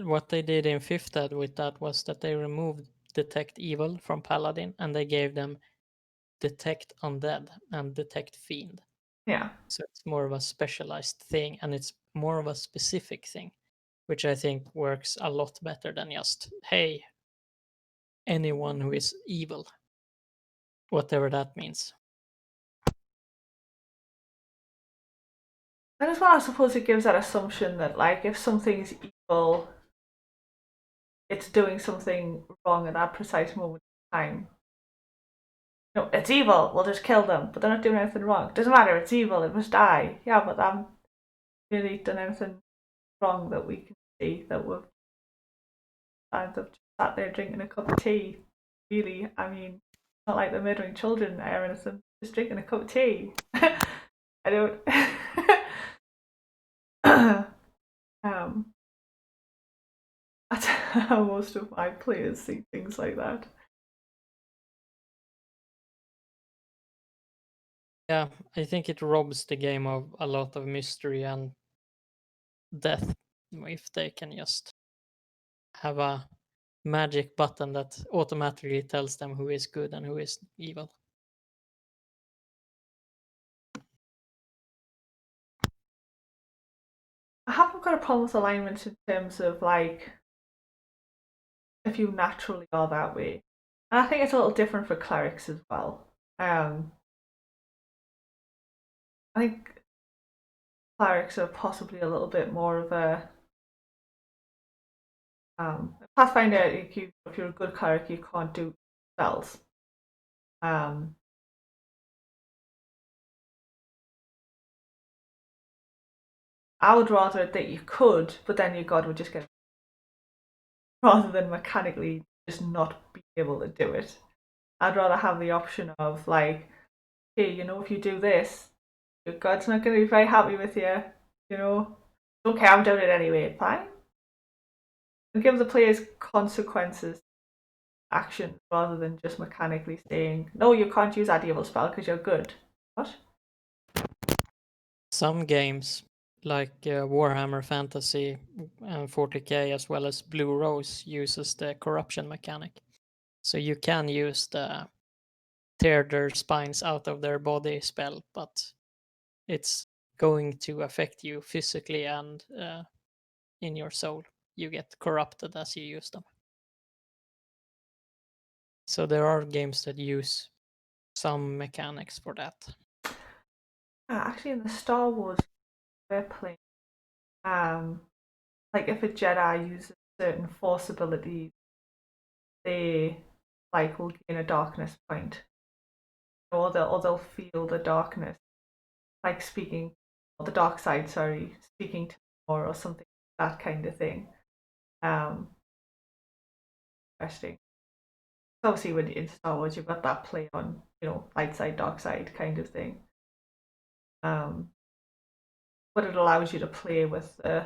what they did in 5th ed with that was that they removed Detect Evil from Paladin and they gave them Detect Undead and Detect Fiend. Yeah. So it's more of a specialized thing and it's more of a specific thing, which I think works a lot better than just, hey, anyone who is evil, whatever that means. And as well, I suppose it gives that assumption that, like, if something's evil, it's doing something wrong at that precise moment in time. No, it's evil, we'll just kill them, but they're not doing anything wrong. It doesn't matter, it's evil, it must die. Yeah, but I'm really done anything wrong that we can see that we've kind of just sat there drinking a cup of tea. Really, I mean, not like they're murdering children or anything, just drinking a cup of tea. I don't. That's how most of my players see things like that. Yeah, I think it robs the game of a lot of mystery and death if they can just have a magic button that automatically tells them who is good and who is evil. I haven't got a problem with alignment in terms of like if you naturally are that way. And I think it's a little different for clerics as well. I think clerics are possibly a little bit more of a Pathfinder. If you're a good cleric, you can't do spells. I would rather that you could, but then your god would just get rather than mechanically just not be able to do it. I'd rather have the option of like hey, you know, if you do this, your God's not going to be very happy with you. You know, don't care, I'm doing it anyway. Fine. And give the players consequences, action, rather than just mechanically saying, no, you can't use that evil spell because you're good. What? Some games, like Warhammer Fantasy and 40k, as well as Blue Rose, uses the corruption mechanic. So you can use the tear their spines out of their body spell, but it's going to affect you physically and in your soul. You get corrupted as you use them. So there are games that use some mechanics for that. Actually, in the Star Wars we're playing, like if a Jedi uses certain force abilities, they like will gain a darkness point, or they'll feel the darkness, like speaking, or the dark side. Sorry, speaking to or something, that kind of thing. Interesting. Obviously, when in Star Wars, you've got that play on, you know, light side, dark side kind of thing. But it allows you to play with you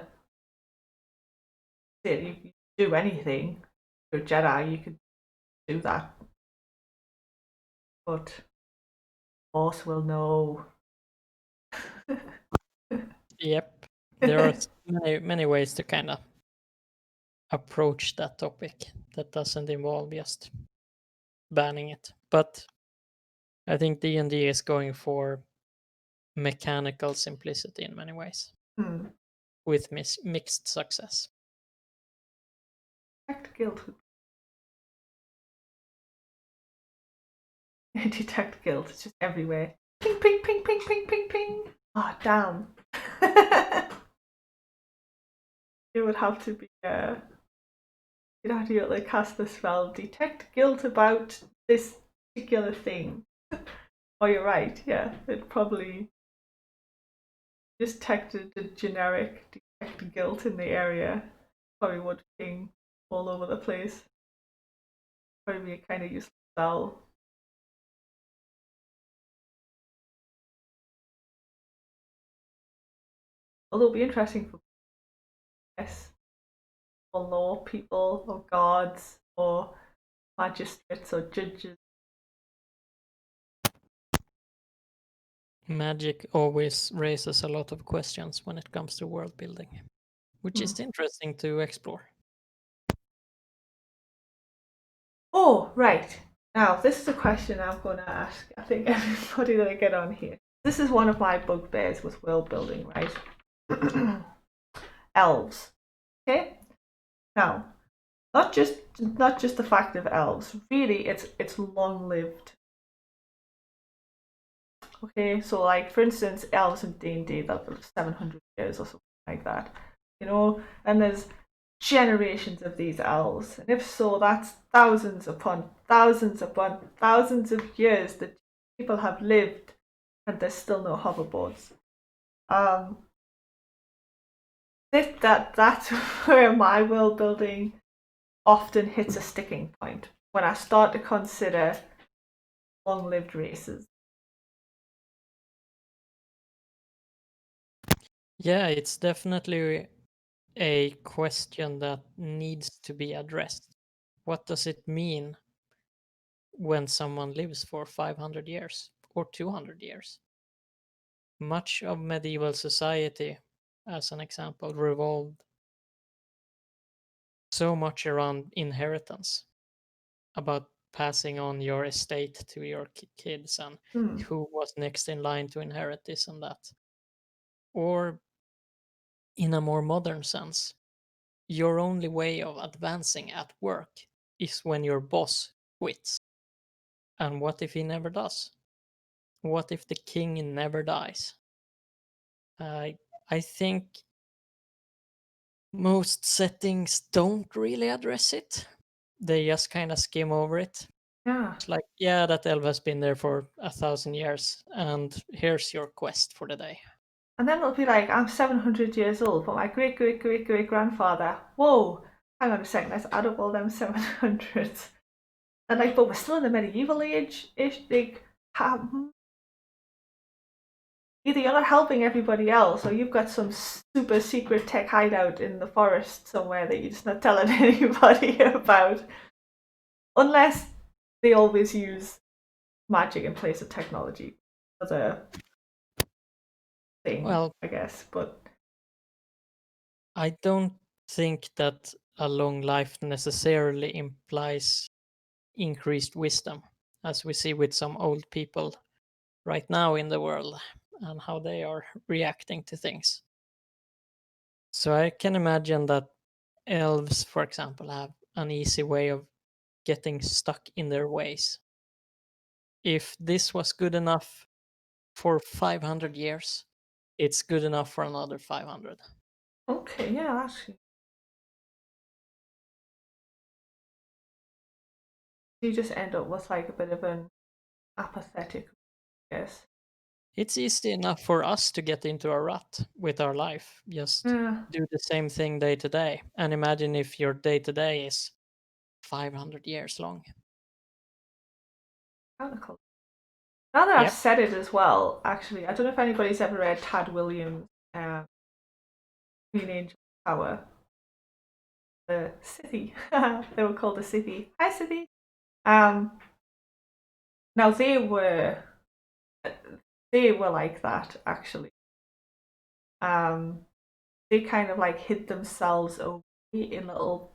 can do anything. You're a Jedi, you could do that, but Force will know. Yep. There are many ways to kind of approach that topic that doesn't involve just banning it. But I think D&D is going for mechanical simplicity in many ways, with mixed success. Detect guilt. Detect guilt. It's just everywhere. Ping, ping, ping, ping, ping, ping, ping. Oh, damn. It would have to be you'd have to like cast the spell, detect guilt about this particular thing. Oh, you're right. Yeah, it probably just detected the generic detect guilt in the area. Probably would ping all over the place. Probably be a kind of useless spell. Although it'd be interesting for or law people or guards or magistrates or judges. Magic always raises a lot of questions when it comes to world building, which is interesting to explore. Oh, right. Now, this is a question I'm going to ask, I think, everybody that I get on here. This is one of my bugbears with world building, right? Elves. Okay? Now, not just the fact of elves. Really, it's long lived. Okay, so like for instance, elves in D&D that live 700 years or something like that. You know, and there's generations of these elves, and if so, that's thousands upon thousands upon thousands of years that people have lived, and there's still no hoverboards. That's where my world building often hits a sticking point when I start to consider long-lived races. Yeah, it's definitely a question that needs to be addressed. What does it mean when someone lives for 500 years or 200 years? Much of medieval society, as an example, revolved so much around inheritance, about passing on your estate to your kids and who was next in line to inherit this and that. Or in a more modern sense, your only way of advancing at work is when your boss quits. And what if he never does? What if the king never dies? I think most settings don't really address it. They just kind of skim over it. Yeah. It's like, yeah, that elf has been there for 1,000 years, and here's your quest for the day. And then it'll be like, I'm 700 years old, but my great great great great grandfather, whoa, hang on a second, let's add up all them 700s. And like, but we're still in the medieval age ish. Like, either you're not helping everybody else, or you've got some super secret tech hideout in the forest somewhere that you're just not telling anybody about. Unless they always use magic in place of technology as a thing, Well, I guess. But I don't think that a long life necessarily implies increased wisdom, as we see with some old people right now in the world and how they are reacting to things. So I can imagine that elves, for example, have an easy way of getting stuck in their ways. If this was good enough for 500 years, it's good enough for another 500. okay, yeah, actually, you just end up with like a bit of an apathetic, I guess. It's easy enough for us to get into a rut with our life. Just Yeah, do the same thing day to day. And imagine if your day to day is 500 years long. kind of cool. Now that I've Yep. said it as well, actually, I don't know if anybody's ever read Tad Williams' Queen Angel Tower, the city. They were called the city. Hi, city. Um, now they were like that actually. Um, they kind of like hid themselves away in little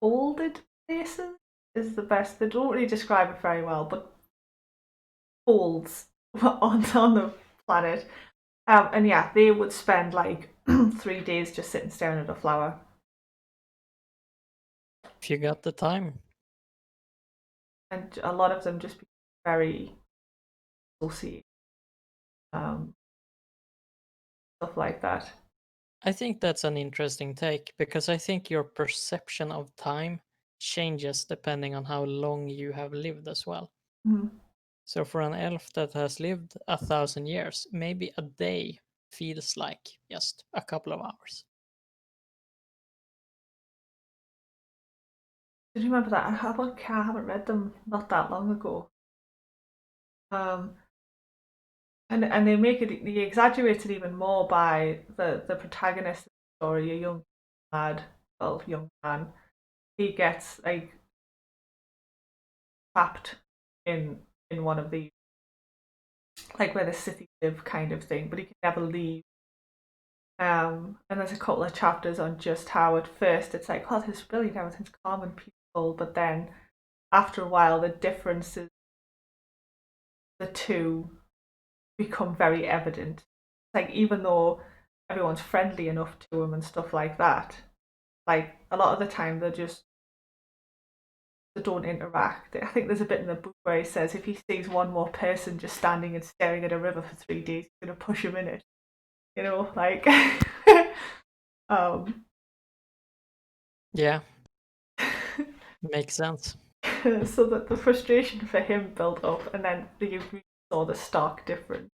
folded places. Is the best. They don't really describe it very well, but folds on the planet. And yeah, they would spend like 3 days just sitting staring at a flower. If you got the time. And a lot of them just be very saucy, um, stuff like that. I think that's an interesting take because I think your perception of time changes depending on how long you have lived as well. Mm. So for an elf that has lived 1,000 years, maybe a day feels like just a couple of hours. Did you remember that? I haven't read them not that long ago. Um, and they exaggerate it even more by the protagonist of the story, a young lad, well, young man. He gets like trapped in one of the like where the city live kind of thing, but he can never leave. And there's a couple of chapters on just how at first it's like, oh, this is brilliant, everything's calm and peaceful, but then after a while, the differences, the two become very evident. Like even though everyone's friendly enough to him and stuff like that, like a lot of the time they don't interact. I think there's a bit in the book where he says if he sees one more person just standing and staring at a river for 3 days, he's gonna push him in it. You know, like um Yeah, makes sense. so that the frustration for him built up and then you saw the stark difference,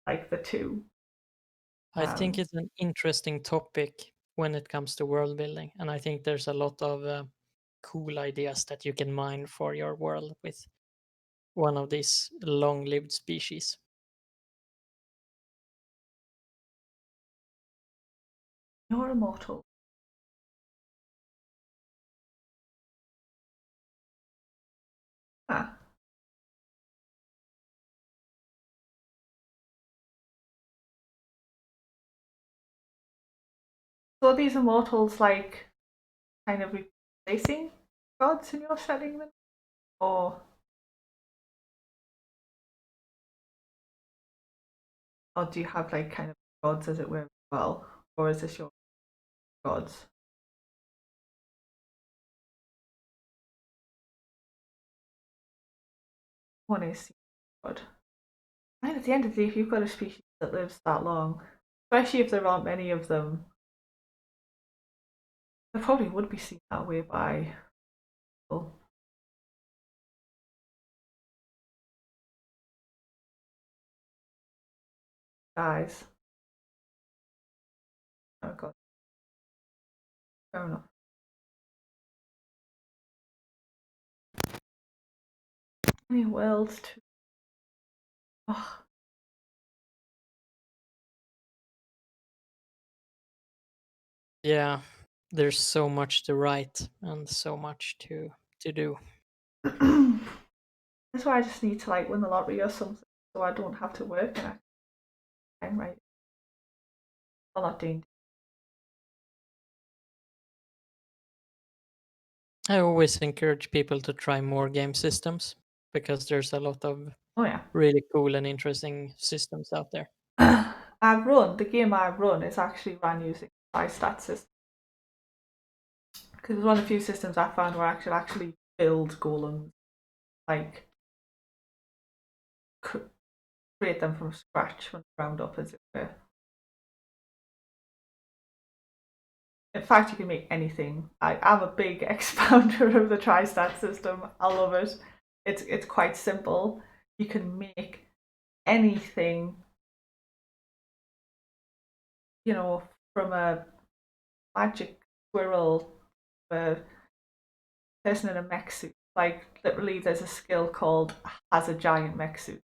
like the two. I think Um it's an interesting topic when it comes to world building, and I think there's a lot of cool ideas that you can mine for your world with one of these long-lived species. you're immortal. Ah. So are these immortals like kind of replacing gods in your setting then? Or do you have like kind of gods as it were as well? Or is this your gods? One is god. And at the end of the day, if you've got a species that lives that long, especially if there aren't many of them, they probably would be seen that way by people. Guys. Oh god, fair enough. Any worlds to Oh, Yeah, there's so much to write and so much to do. that's why I just need to like win the lottery or something, so I don't have to work and I'm right. I'm not doing. I always encourage people to try more game systems because there's a lot of Oh yeah. really cool and interesting systems out there. The game I run is actually ran using iStat system because it's one of the few systems I found where I could actually build golems, like create them from scratch from the ground up, as it were. In fact, you can make anything. I'm a big expounder of the TriStat system. I love it. It's quite simple. You can make anything, from a magic squirrel to a person in a mech suit. Like literally, there's a skill called has a giant mech suit.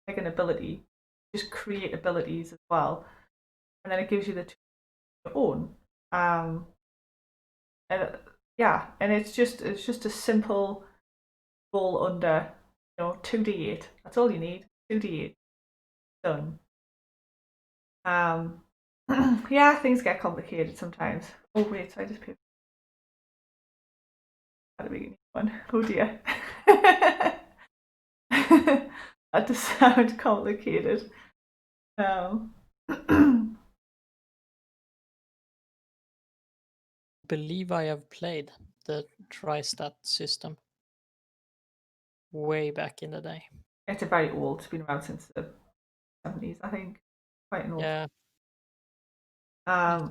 Like an ability, just create abilities as well, and then it gives you the your own. And yeah, and it's just a simple roll under 2d8. That's all you need. 2d8 done. Um, yeah, things get complicated sometimes. Oh wait, so I just put at the beginning one. Oh dear. That does sound complicated. Um, Believe I have played the TriStat system way back in the day. it's a very old. It's been around since the 70s, I think. Quite an old. Yeah, I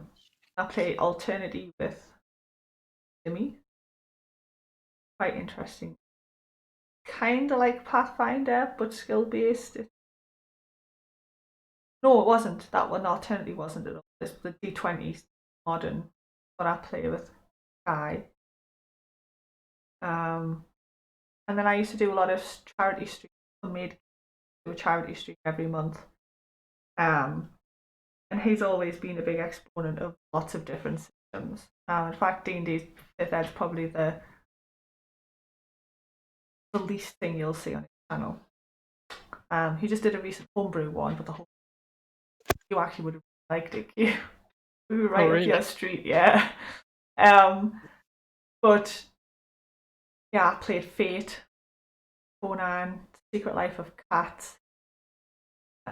play Alternity with Jimmy. Quite interesting. Kind of like Pathfinder, but skill based. No, it wasn't. That one Alternity wasn't at all. It's the D20 modern, what I play with Guy. And then I used to do a lot of charity streams. I made do a charity stream every month. Um, and he's always been a big exponent of lots of different systems. In fact, D&D's Fifth Edge probably the least thing you'll see on his channel. He just did a recent homebrew one, but you actually would have liked it. We were right up your street, yeah. But yeah, I played Fate, Conan, Secret Life of Cats.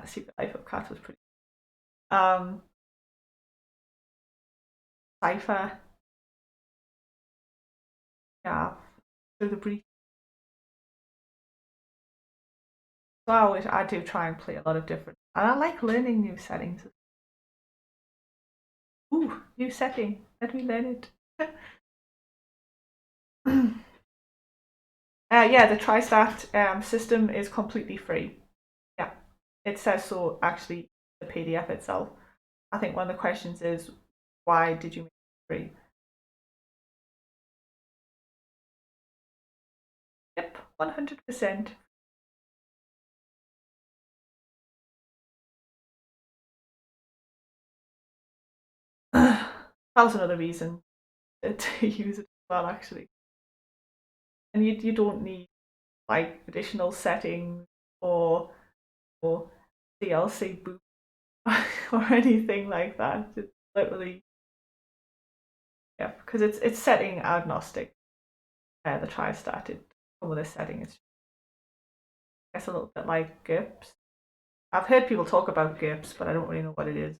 Secret Life of Cats was pretty. Cypher, yeah, through the brief. So I do try and play a lot of different, and I like learning new settings. Ooh, new setting. Let me learn it. Yeah, the TriStat system is completely free. Yeah, it says so actually, the PDF itself. I think one of the questions is, why did you make it free? Yep, 100%. That was another reason to use it as well, actually. And you don't need like additional settings or DLC boost or anything like that. It's literally, yeah, because it's setting agnostic. The TriStat did come with a setting. It's I guess a little bit like GURPS. I've heard people talk about GURPS, but I don't really know what it is.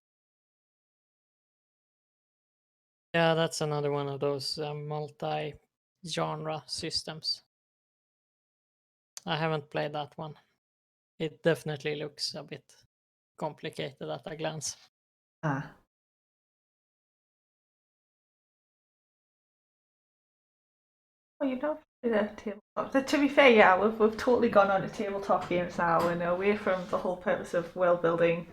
Yeah, that's another one of those multi-genre systems. I haven't played that one. It definitely looks a bit complicated at a glance. Ah. Oh, you don't do the tabletop. To be fair, yeah, we've totally gone on to tabletop games now and away from the whole purpose of world building.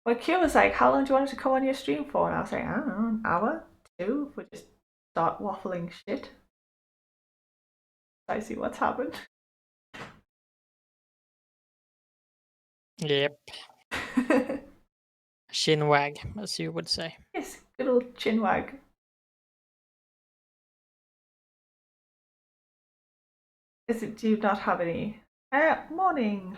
Well, Q was like, "How long do you want us to come on your stream for?" And I was like, "I don't know, an hour, two. We just start waffling shit." precisely what's happened. Yep. Chinwag, as you would say. Yes, good old chinwag. Do you not have any? Morning.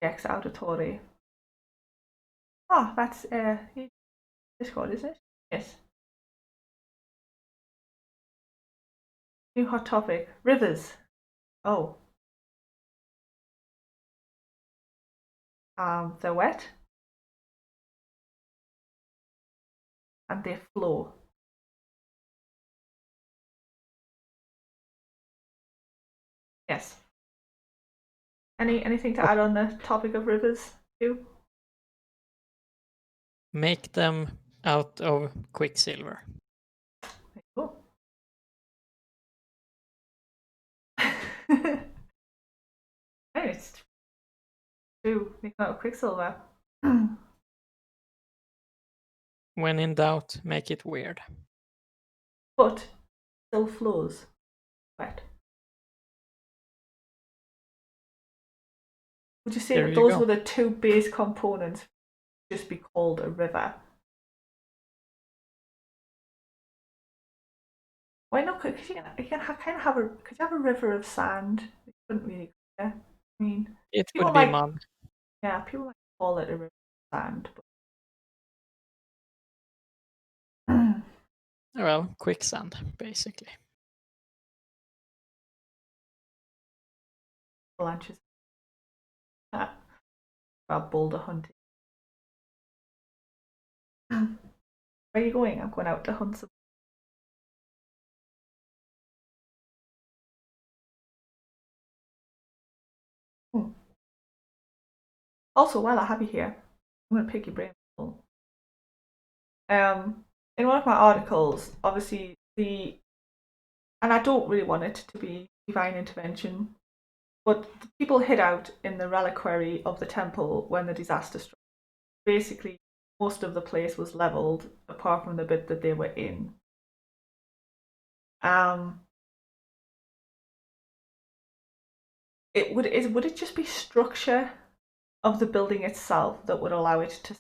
Ex auditory. Oh, that's Discord, isn't it? Yes. New hot topic. Rivers. Oh. They're wet. And they flow. Yes. Anything to add on the topic of rivers, too? Make them out of quicksilver. Cool. It's true. Make out of quicksilver. When in doubt, make it weird. But still flows wet. Would you say There that you those go. were the two base components to just be called a river? Why not? Because you can kind of have a. Could you have a river of sand? You couldn't really. Yeah. I mean, It people would be might. mud. Yeah, people might call it a river of sand. But Well, quicksand, basically. avalanches. About boulder hunting. Where are you going? I'm going out to hunt some. Also, while I have you here, I'm going to pick your brain. In one of my articles, obviously and I don't really want it to be divine intervention, but the people hid out in the reliquary of the temple when the disaster struck. Basically, most of the place was leveled, apart from the bit that they were in. Would it just be structure of the building itself that would allow it to